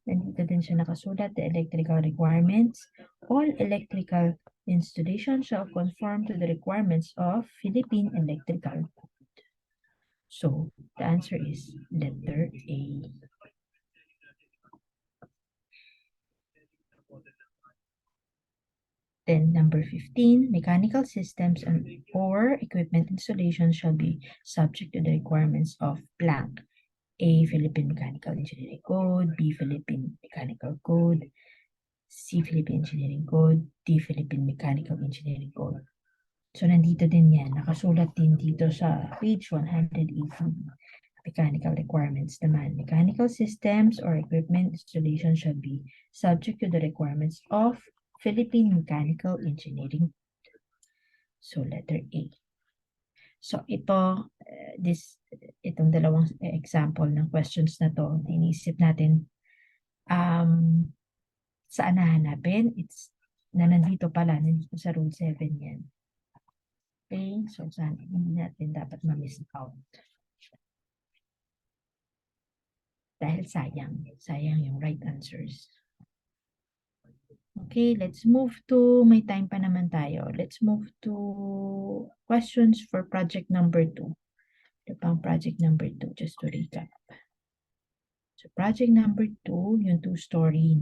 nandito din siya nakasulat, the electrical requirements. All electrical installations shall conform to the requirements of Philippine Electrical Code. So, the answer is letter A. Then, number 15, mechanical systems or equipment installation shall be subject to the requirements of blank. A, Philippine Mechanical Engineering Code, B, Philippine Mechanical Code, C, Philippine Engineering Code, D, Philippine Mechanical Engineering Code. So, nandito din yan. Nakasulat din dito sa page 118. Mechanical requirements naman. Mechanical systems or equipment installation shall be subject to the requirements of Philippine Mechanical Engineering. So, letter A. So, itong dalawang example ng questions na to, inisip natin, saan nahanapin? Nandito pala, nandito sa rule 7 yan. Okay, so saan, hindi natin dapat ma-miss out. Dahil sayang yung right answers. Okay, let's move to, may time pa naman tayo. Let's move to questions for project number 2. Ito pang project number 2, just to recap. So project number 2, yung two-story,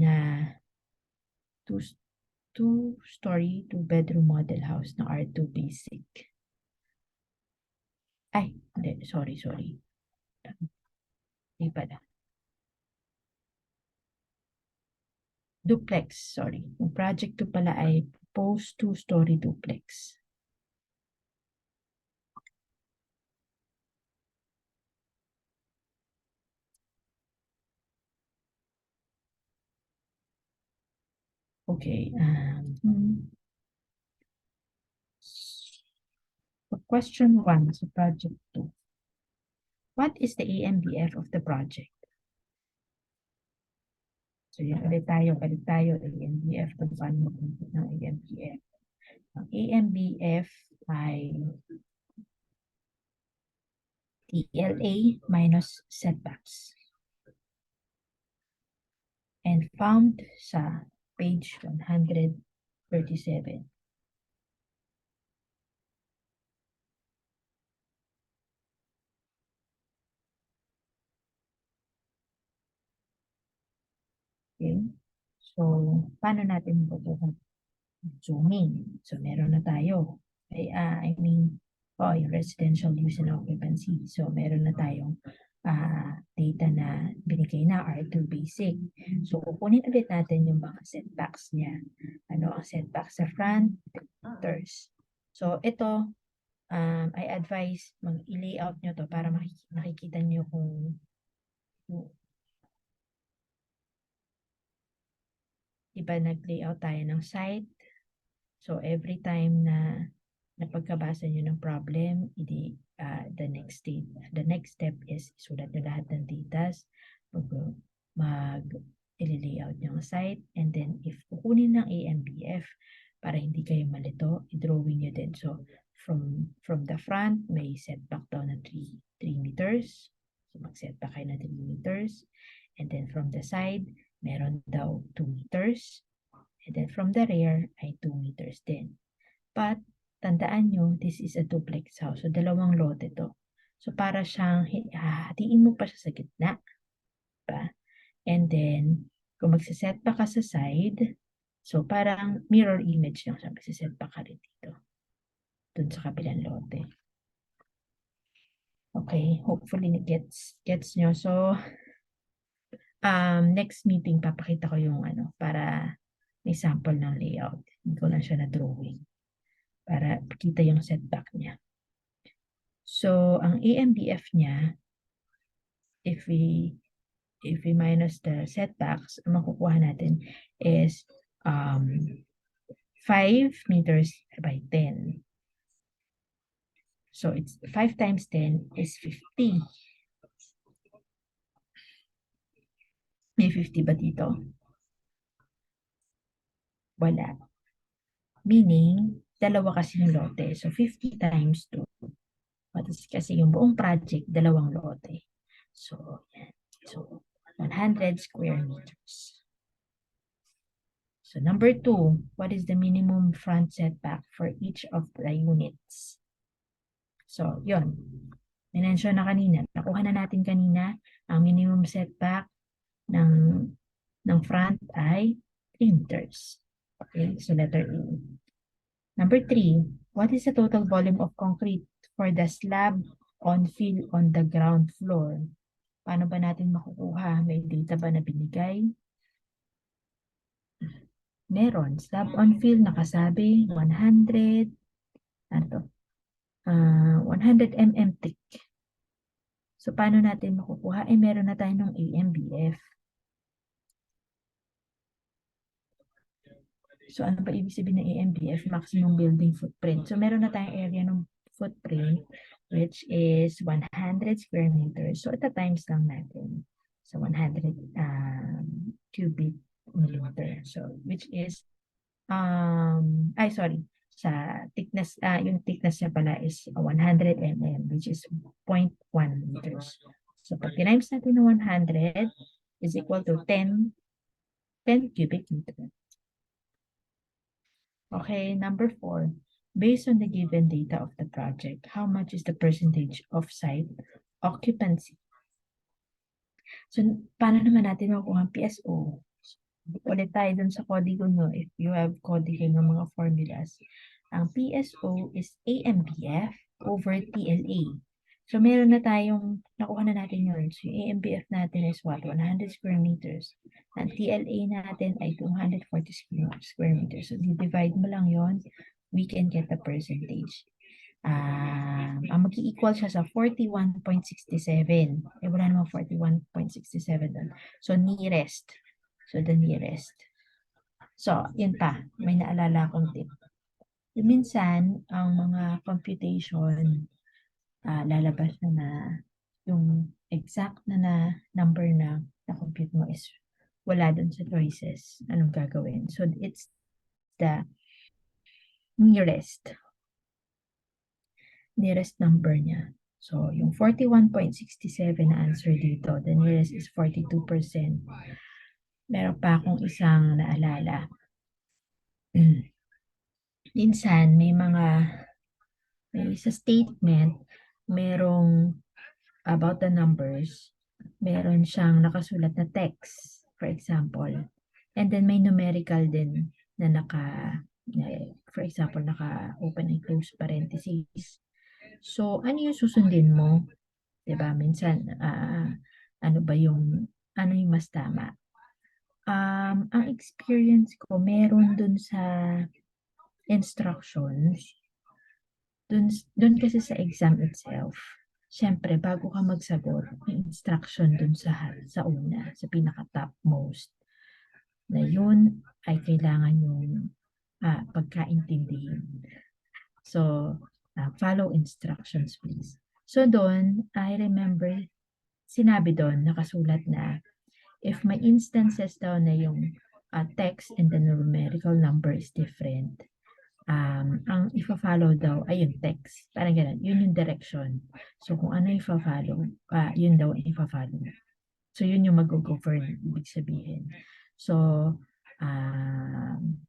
2-bedroom model house na R2 basic. Ay, hindi, sorry. Hindi pala. Duplex, sorry. Yung project 2 pala ay proposed 2-story duplex. Okay. So question 1 sa project 2. What is the AMBF of the project? So yan, balik tayo. AMBF, kung paano mag-input ng AMBF. Ang AMBF ay TLA minus setbacks. And found sa page 137. Okay. So, paano natin zooming? So, meron na tayo. Yung residential use and occupancy. So, meron na tayong data na binigay na R2 basic. So, kukunin ulit natin yung mga setbacks niya. Ano ang setbacks sa front? Meters. So, ito, I advise i-layout nyo to para makikita nyo kung diba nag-layout tayo ng site. So, every time na napagkabasa nyo ng problem, the next step is isulat nyo lahat ng datas, i-layout nyo ang site, and then if kukunin ng AMBF, para hindi kayo malito, i-drawing nyo din. So, from the front, may setback daw na 3 meters. So, So mag-setback kayo na 3 meters. And then from the side, meron daw 2 meters. And then from the rear ay 2 meters din. But tandaan nyo, this is a duplex house. So dalawang lote to. So para siyang hatiin mo pa siya sa gitna. Diba? And then, kung magsisetback ka sa side, so parang mirror image lang siya. Magsisetback ka rin dito. Dun sa kabilang lote. Okay, hopefully gets nyo. So, next meeting, papakita ko yung para may sample ng layout. Hindi ko lang siya na drawing. Para kita yung setback niya. So, ang AMBF niya, if we minus the setbacks, ang makukuha natin is 5 meters by 10. So, it's 5 times 10 is 50. May 50 ba dito? Wala. Meaning, dalawa kasi yung lote. So, 50 times 2. Kasi yung buong project, dalawang lote. So, yan. So, 100 square meters. So, number 2, what is the minimum front setback for each of the units? So, yun. Minensyon na kanina. Nakuha na natin kanina ang minimum setback ng front ay 3 meters. Okay, so letter A. Number 3, what is the total volume of concrete for the slab on fill on the ground floor? Paano ba natin makukuha? May data ba na binigay? Meron. Slab on fill, nakasabi, 100, 100 mm thick. So, paano natin makukuha? Meron na tayo ng AMBF. So, ano ba ibig sabihin ng AMBF? Maximum building footprint. So, meron na tayong area ng footprint, which is 100 square meters. So, times lang natin. So, 100 cubic millimeter. So, which is, sa thickness, yung thickness niya pala is 100 mm, which is 0.1 meters. So, pag times natin ng 100 is equal to 10 cubic meters. Okay, number 4. Based on the given data of the project, how much is the percentage of site occupancy? So, paano naman natin makuha ang PSO? Ulit tayo dun sa kodigo nyo, if you have kodigo ng mga formulas. Ang PSO is AMBF over TLA. So, meron na tayong, nakuha na natin yun. So, yung AMBF natin is what? 100 square meters. Ang TLA natin ay 240 square meters. So, divide mo lang yon, we can get the percentage. Ang mag-i-equal siya sa 41.67. Wala namang 41.67 doon. So, nearest. So, the nearest. So, yun pa. May naalala akong tip. Minsan, ang mga computation, lalabas na yung exact na number na na-compute mo is wala dun sa choices. Anong gagawin? So, it's the nearest number niya. So, yung 41.67 na answer dito, the nearest is 42%. Meron pa akong isang naalala. Minsan, may sa statement, merong about the numbers, meron siyang nakasulat na text, for example. And then, may numerical din na for example, naka-open and close parentheses. So, ano yung susundin mo? Diba? Minsan, ano yung mas tama? Ang experience ko, meron dun sa instructions, dun kasi sa exam itself, syempre, bago ka magsagot, may instruction dun sa una, sa pinaka-topmost, na yun ay kailangan yung pagkaintindihin. So, follow instructions, please. So, doon, I remember, sinabi doon, nakasulat na, if may instances daw na yung text and the numerical number is different, ang ifa-follow daw ay yung text. Parang gano'n. Yun yung direction. So, kung ano ifa-follow, yun daw ang ifa-follow. So, yun yung mag-govern, ibig sabihin. So,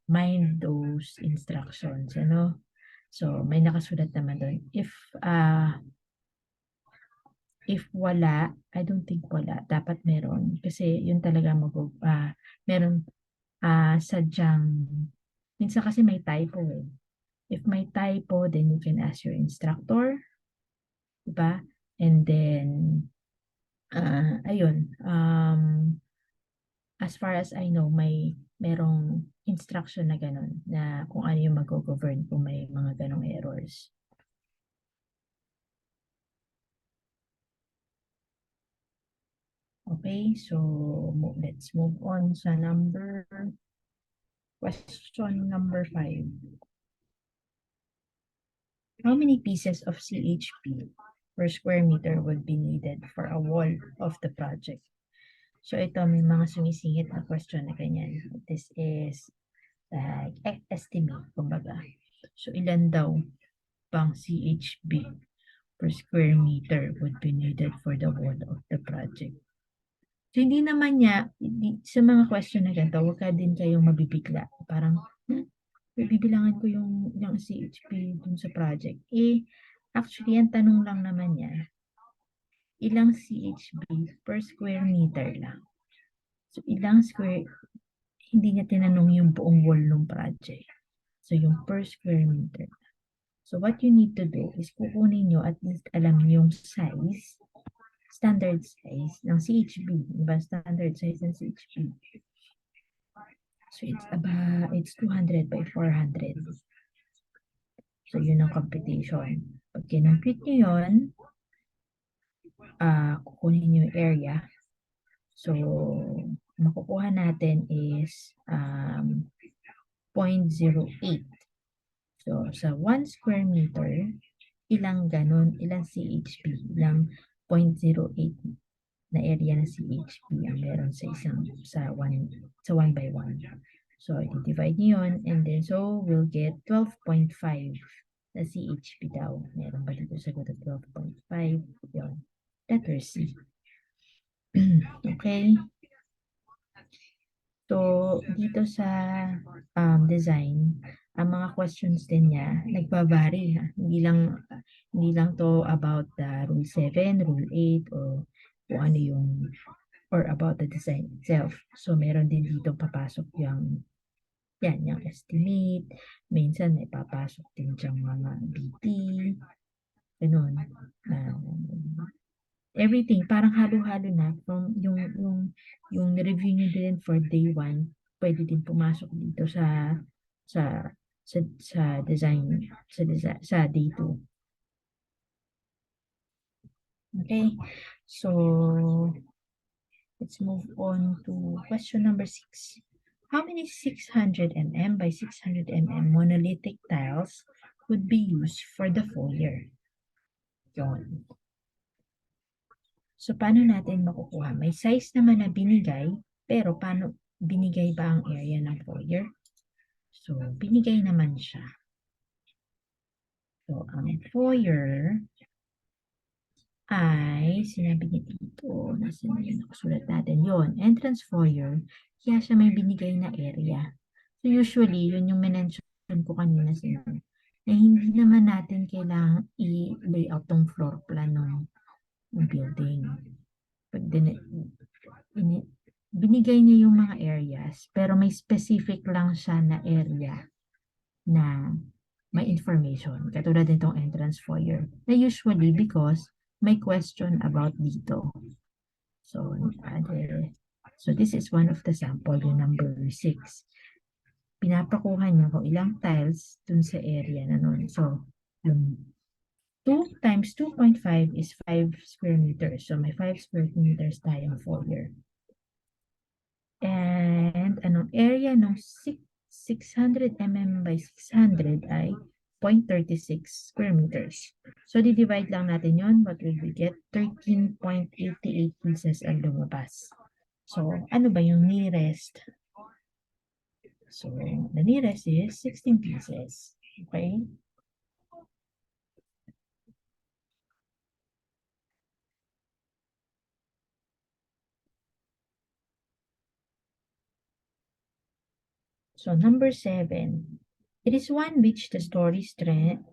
mind those instructions, ano? So, may nakasulat naman doon. If wala, I don't think wala. Dapat meron. Kasi yun talaga meron sadyang, minsan kasi may typo eh. If may typo, then you can ask your instructor, diba? And then, ayun, as far as I know, merong instruction na ganun, na kung ano yung mag-govern kung may mga ganong errors. Okay, so let's move on sa question number 5. How many pieces of CHP per square meter would be needed for a wall of the project? So ito, may mga sumisingit na question na ganyan. This is like estimate, kumbaga. So ilan daw pang CHP per square meter would be needed for the wall of the project? So hindi naman sa mga question na ganito, huwag ka din kayong mabibigla. Parang, bibilangan ko yung CHP dun sa project. Actually, ang tanong lang naman niya, ilang CHP per square meter lang. So, hindi niya tinanong yung buong wall ng project. So, yung per square meter. So, what you need to do is kukunin nyo at least alam yung size, standard size ng CHP. Diba? Standard size ng CHP. So, it's 200 by 400. So, yun ang computation. Pag kinompute nyo yun, kukunin nyo yung area. So, makukuha natin is 0.08. So, sa 1 square meter, ilang CHP, ilang 0.08 na area na CHP ang meron sa 1 by 1. So, i-divide nyo yun, and then, so, we'll get 12.5 na CHP daw. Meron ba dito sa 12.5? Yun. Letter C. Okay. So, dito sa design, ang mga questions din niya, nagbabari ha. Hindi lang to about the Rule 7, Rule 8, o kung ano or about the design itself. So, meron din dito papasok yung estimate. Minsan may papasok din diyang mga BT. Ganun. Everything, parang halo-halo na. From yung review nyo din for day 1, pwede din pumasok dito sa design, sa day 2. Okay, so let's move on to question number 6. How many 600 mm by 600 mm monolithic tiles would be used for the foyer? Yun. So, paano natin makukuha? May size naman na binigay, pero paano binigay ba ang area ng foyer? So, binigay naman siya. So, ang foyer ay, sinabi niya dito, nasa yung nakasulat natin yon, entrance foyer, kaya siya may binigay na area. So, usually, yun yung mention ko kanina sa inyo, na hindi naman natin kailangang i-layout tong floor plan ng building. Pag binigay niya yung mga areas, pero may specific lang siya na area na may information. Katulad nitong entrance foyer. Na usually because may question about dito. So, this is one of the sample, yung number 6. Pinapakuha niya kung ilang tiles dun sa area na nun. So, yung 2 times 2.5 is 5 square meters. So, may 5 square meters tayong foyer. And, anong area ng 600 mm by 600 ay 0.36 square meters. So, di-divide lang natin yun. What will we get? 13.88 pieces ang lumabas. So, ano ba yung nearest? So, the nearest is 16 pieces. Okay? So number 7, it is one which the story's strength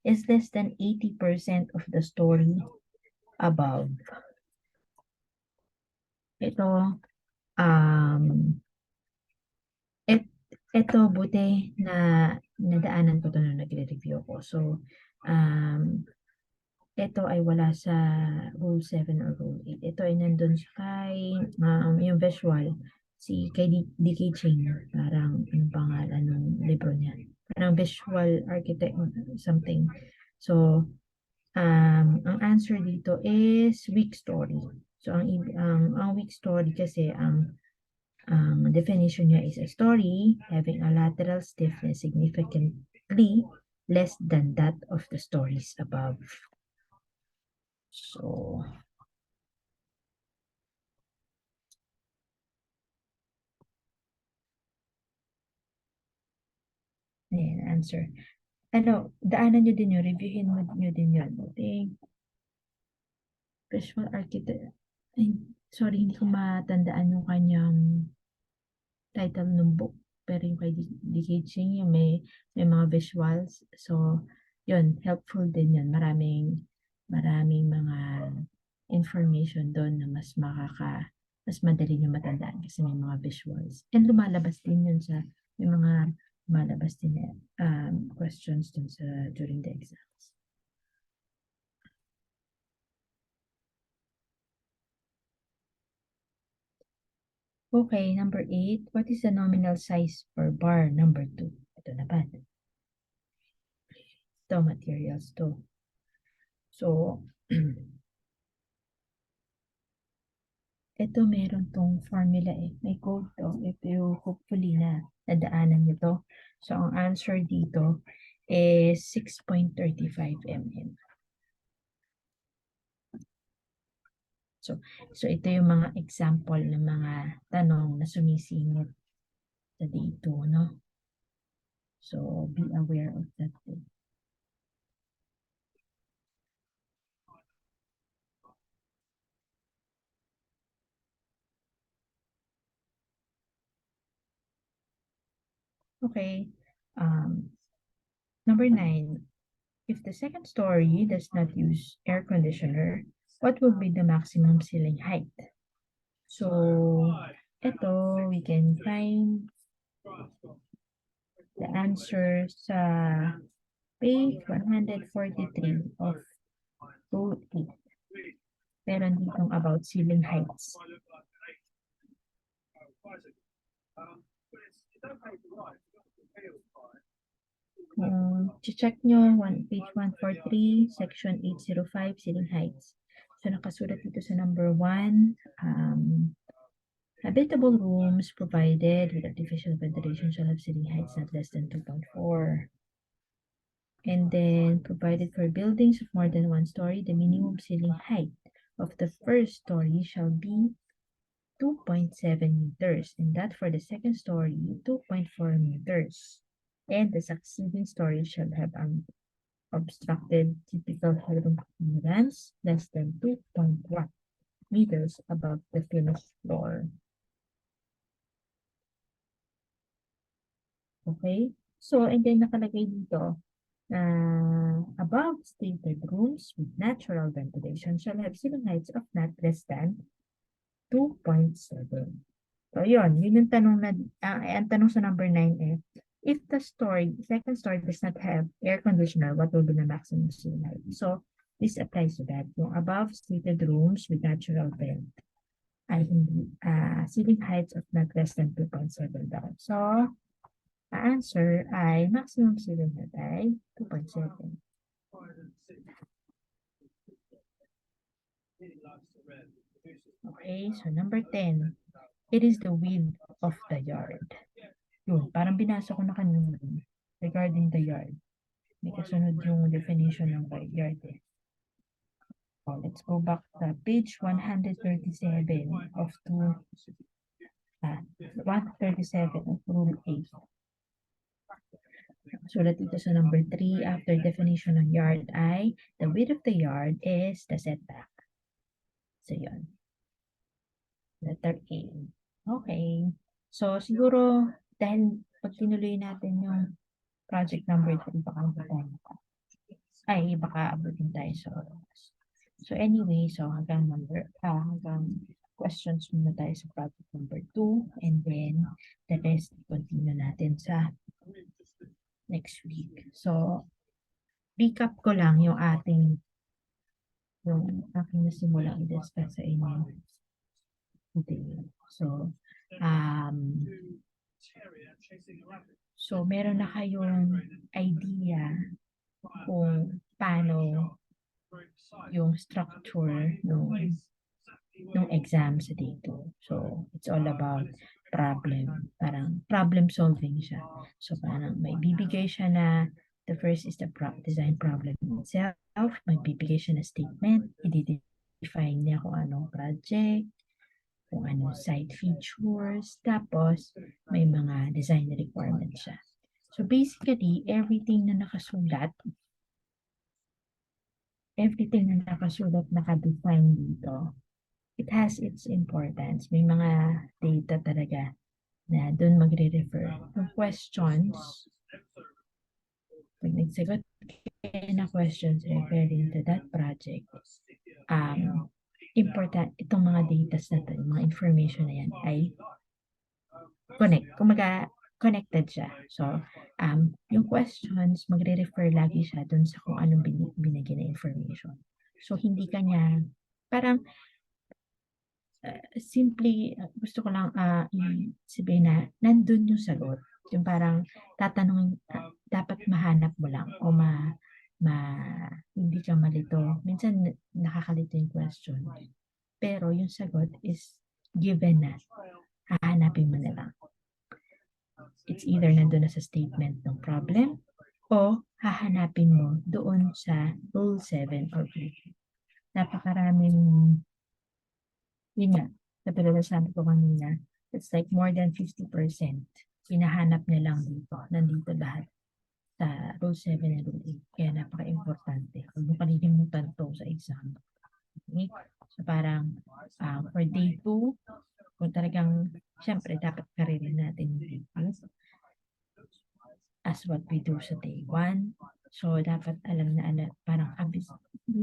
is less than 80% of the story above. Ito, um, ito buti na nadaanan ko to nung nagre-review ko. So, ito ay wala sa Rule 7 or Rule 8. Ito ay nandun sa kay, yung visual, kay D.K. Ching, parang, anong pangalan ng libro niya? Parang visual architect, something. So, ang answer dito is weak story. So, ang weak story kasi, ang definition niya is a story having a lateral stiffness significantly less than that of the stories above. So, ayan, answer. Ano, daanan nyo din yun, reviewin nyo din yun. Okay. Visual architect. Ay, sorry, hindi ko matandaan yung kanyang title ng book. Pero yung kay D.K. Ching, yung may mga visuals. So, yun, helpful din yun. Maraming mga information doon na mas madali nyo matandaan kasi may mga visuals. And lumalabas din yun may mga lumalabas din questions dun during the exams. Okay, number 8. What is the nominal size for bar number 2? Ito na ba? Ito, materials to. So, ito meron tong formula eh. May code to. Ito hopefully nadaanan nyo to. So, ang answer dito is 6.35 mm. So, ito yung mga example ng mga tanong na sumisingit sa dito, no? So, be aware of that. Okay. Number 9. If the second story does not use air conditioner, what will be the maximum ceiling height? So, ito, we can find the answer sa page 143 of Rule 8. Meron ditong about ceiling heights. Check nyo, page 143, section 805, ceiling heights. So, nakasulat dito sa number 1, habitable rooms provided with artificial ventilation shall have ceiling heights not less than 2.4. And then, provided for buildings of more than 1 story, the minimum ceiling height of the first story shall be 2.7 meters, and that for the second story, 2.4 meters. And the succeeding story shall have an obstructed typical headroom clearance less than 2.1 meters above the finished floor. Okay? So, and then nakalagay dito, above stated rooms with natural ventilation shall have ceiling heights of not less than 2.7. So, yun yung tanong ang tanong sa number 9 eh, if the second story does not have air conditioner, what will be the maximum ceiling height? So, this applies to that. Yung above stated rooms with natural vent ay hindi, ceiling heights of not less than 2.7 daw. So, answer ay maximum ceiling height ay 2.7. Okay, so number 10. It is the width of the yard. Yun, parang binasa ko na kanina regarding the yard. May kasunod yung definition ng yard eh. Oh, let's go back to page 137 of 137 of Rule 8. Sulat dito sa number 3, after definition ng yard ay, the width of the yard is the setback. So, yun. Letter A. Okay. So, siguro, dahil pag tinuloy natin yung project number 3, baka abutin tayo sa oras. So, anyway, so hanggang questions muna tayo sa project number 2, and then the rest, continue natin sa next week. So, recap ko lang yung aking nasimulang i-discuss sa inyo today. So, meron na kayong idea kung paano yung structure ng exam sa day 2. So, it's all about parang problem solving siya. So, parang may bibigay siya na the first is the design problem itself. May bibigay siya na statement. I-define niya kung anong project, kung anong site features. Tapos, may mga design requirements siya. So, basically, everything na nakasulat, naka-define dito, it has its importance. May mga data talaga na doon magre-refer. Yung questions, pag nagsagot kayo na questions referring to that project, important, itong mga data na to, mga information na yan ay connected siya. So, yung questions, magre-refer lagi siya doon sa kung anong binigyan na information. So, hindi kanya, parang, gusto ko lang sabihin na nandun yung sagot. Yung parang tatanungin, dapat mahanap mo lang o hindi ka malito. Minsan nakakalito yung question. Pero yung sagot is given na. Hahanapin mo na lang. It's either nandun na sa statement ng problem o hahanapin mo doon sa Rule 7 or Rule 8. Napakaraming yun nga, katulad na sabi ko kanina, it's like more than 50%. Pinahanap niya lang dito. Nandito lahat sa Rule 7 and Rule 8. Kaya napaka-importante. Huwag mo kalilimutan to sa exam. Okay? So parang for day 2, kung talagang, syempre, dapat karirin natin yung day 2 as what we do sa day 1. So, dapat alam na, parang hindi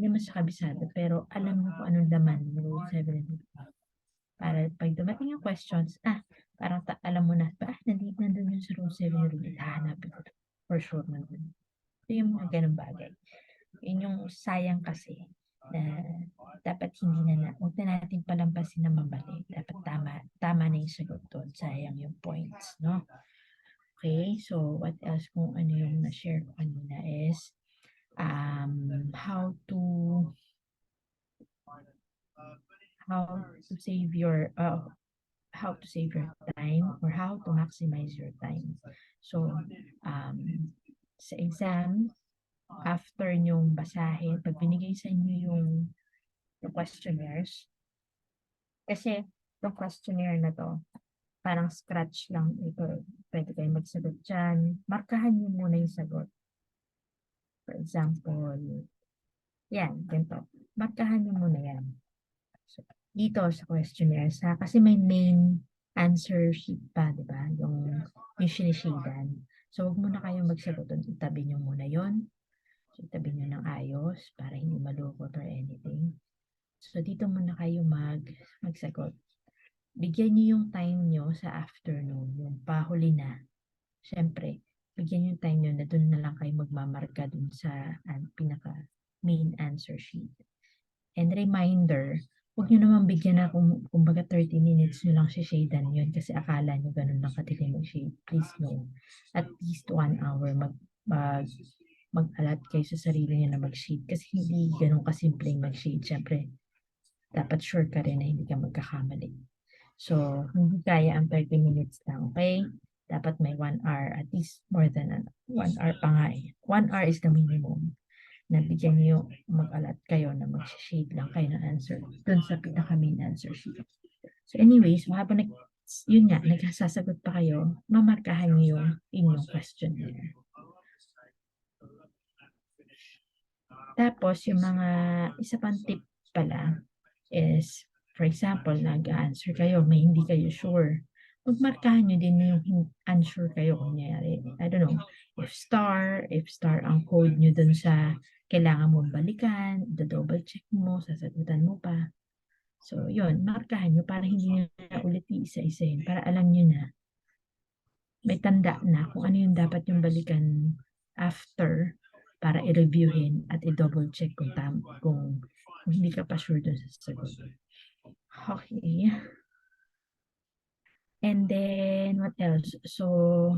naman sa kabisado, pero alam mo kung anong laman ng Rule 7 and Rule 8. Para pag dumating yung questions, parang alam mo na, nandun yung sa Rule 7 and Rule 8, hahanapin ko for sure nandun. So, yung mga ganun bagay. Yun yung sayang kasi, na dapat huwag na natin palampasin na mabali. Dapat tama na yung sagot doon. Sayang yung points, no? Okay, so what else kung ano yung na-share ko kanina is how to save your time or how to maximize your time. So sa exam, after nyong basahin, pag binigay sa inyo yung questionnaires, kasi yung questionnaire na to, parang scratch lang ito. Pwede kayo magsagot dyan. Markahan niyo muna yung sagot. For example, yan, ganito. Markahan niyo muna yan. So, dito sa questionnaire, kasi may main answer sheet pa, di ba? Yung sinishadan. So, huwag muna kayong magsagot doon. Itabi niyo muna yon. So, itabi niyo ng ayos para hindi malukot or anything. So, dito muna kayo magsagot. Bigyan niyo yung time niyo sa afternoon, yung pahuli na. Siyempre, bigyan niyo yung time niyo na doon na lang kayo magmamarka doon sa pinaka main answer sheet. And reminder, huwag niyo naman bigyan na kumbaga 30 minutes niyo lang shadan yun kasi akala niyo ganun lang katilim mag-shade. Please no. At least 1 hour mag-alat kayo sa sarili niyo na mag-shade kasi hindi ganun kasimpleng mag-shade. Siyempre, dapat sure ka rin na hindi ka magkakamali. So, hindi kaya ang 30 minutes lang, okay? Dapat may 1 hour, at least more than 1 hour pa nga eh. 1 hour is the minimum. Nabigyan niyo mag-alat kayo na mag-shade lang kayo ng answer dun sa pinaka-main answer sheet. So anyway, so habang nagsasagot pa kayo, mamarkahan niyo yung inyong questionnaire. Tapos, yung mga isa pang tip pala is, for example, nag-answer kayo, may hindi kayo sure. Magmarkahan nyo din yung unsure kayo. Kunyari, I don't know, if star ang code nyo dun sa kailangan mo balikan, double check mo, sasagutan mo pa. So, yun, markahan nyo para hindi nyo na ulit iisa-isahin, para alam nyo na, may tanda na kung ano yung dapat yung balikan after para i-reviewin at i-double check kung hindi ka pa sure dun sa sagot. Okay. And then, what else? So,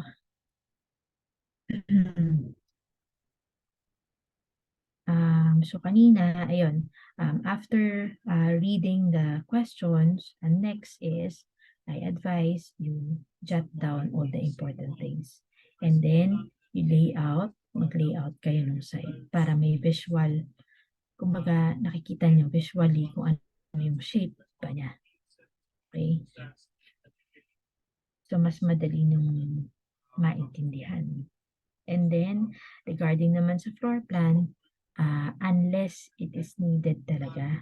so kanina, ayun, after reading the questions, and next is, I advise you jot down all the important things. And then, mag-lay out kayo ng site para may visual, kumbaga nakikita nyo visually kung ano yung shape ba niya. Okay? So, mas madali nyo maintindihan. And then, regarding naman sa floor plan, unless it is needed talaga,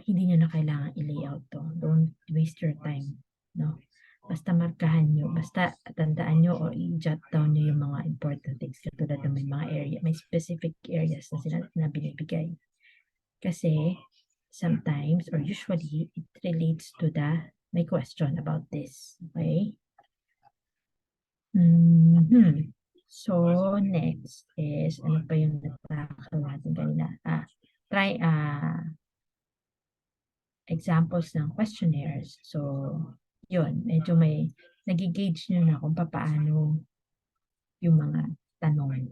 hindi nyo na kailangan i-layout to. Don't waste your time. No? Basta markahan nyo, basta tandaan nyo o i-jot down nyo yung mga important things. Katulad na may mga area, may specific areas na sila na binibigay. Kasi, sometimes or usually, it relates to may question about this. Okay? So, next is, ano pa yung natakal natin kanina? Try examples ng questionnaires. So, yun, medyo may nagigauge nyo na kung paano yung mga tanong.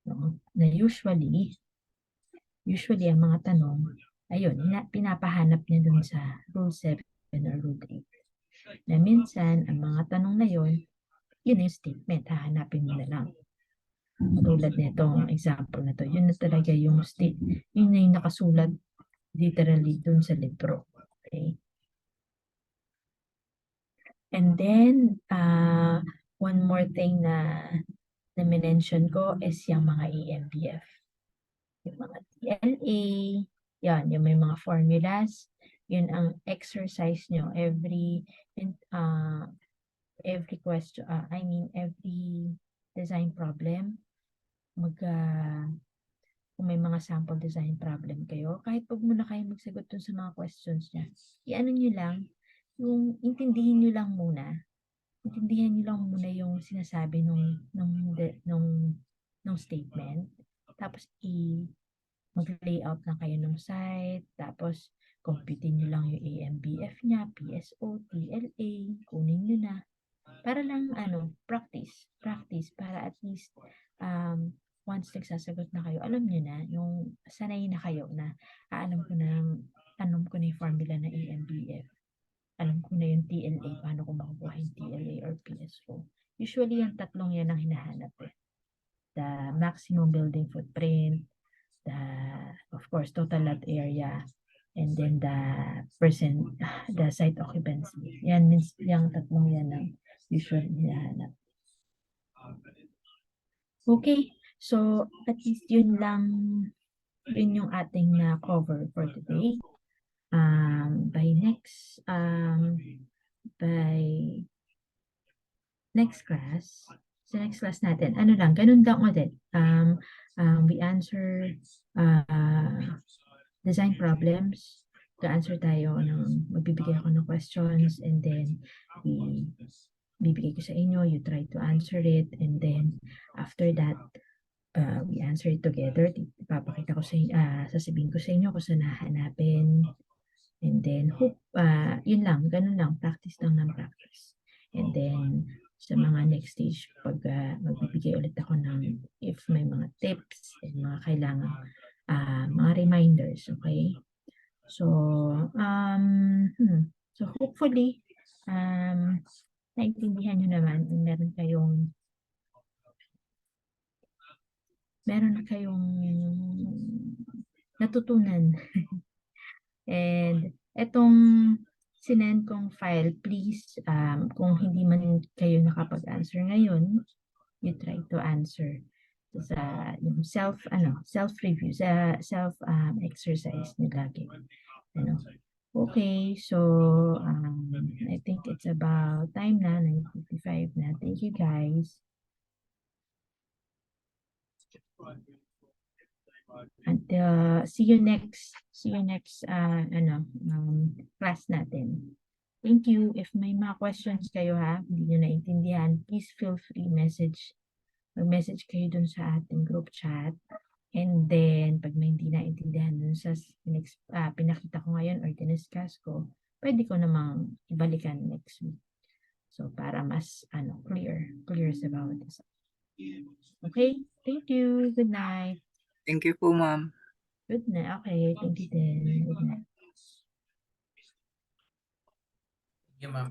No? Na usually ang mga tanong, ayun, pinapahanap niya dun sa Rule 7 or Rule 8. Na minsan, ang mga tanong na yun yung statement, hahanapin mo na lang. Tulad nitong example na to, yun na talaga yung yun na yung nakasulat literally dun sa libro. Okay? And then, one more thing na mention ko is yung mga EMBF. Yung mga TLA, yan, yung may mga formulas, yun ang exercise nyo every question, every design problem, kung may mga sample design problem kayo, kahit wag muna kayo magsagot dun sa mga questions niya, i-ano nyo lang, yung intindihin nyo lang muna yung sinasabi nung statement, tapos mag-layout lang kayo ng site, tapos computein nyo lang yung AMBF niya, PSO, TLA, kunin nyo na, para lang practice, para at least once nagsasagot na kayo, alam nyo na, yung sanay na kayo na alam ko na yung formula ng AMBF. Alam ko na yung TLA, paano ko makukuha yung TLA or PSO. Usually, yung tatlong yan ang hinahanap eh. The maximum building footprint, of course, total lot area, and then the site occupancy. Yan means yung tatlong yan ang usually hinahanap. Okay, so at least yun yung ating na cover for today. By next class, sa next class natin, ganun lang ulit. We answer design problems. Ga-answer tayo magbibigay ako ng questions, and then bibigay ko sa inyo, you try to answer it, and then after that, we answer it together. Ipapakita ko sasabihin ko sa inyo kung saan hahanapin. And then, yun lang, ganun lang, practice lang ng practice. And then, sa mga next stage, pag magbibigay ulit ako ng if may mga tips and mga kailangan, mga reminders, okay? So, so hopefully, naintindihan nyo naman, meron na kayong natutunan. And etong sinend kong file, please, kung hindi man kayo nakapag-answer ngayon, you try to answer sa yung self-review, self exercise nyo lagi. Ano? Okay, so I think it's about time na, 9:55 na. Thank you guys. Until see you next class natin. Thank you. If may mga questions kayo hindi nyo naintindihan, please feel free mag-message kayo dun sa ating group chat. And then, pag may hindi naintindihan dun sa pinakita ko ngayon or diniscuss ko, pwede ko namang ibalikan next week. So, para mas clear sa bawat isa. Okay? Thank you. Good night.
Thank you po, ma'am.
Good night. Okay, thank you din. Good night.
Yeah, ma'am.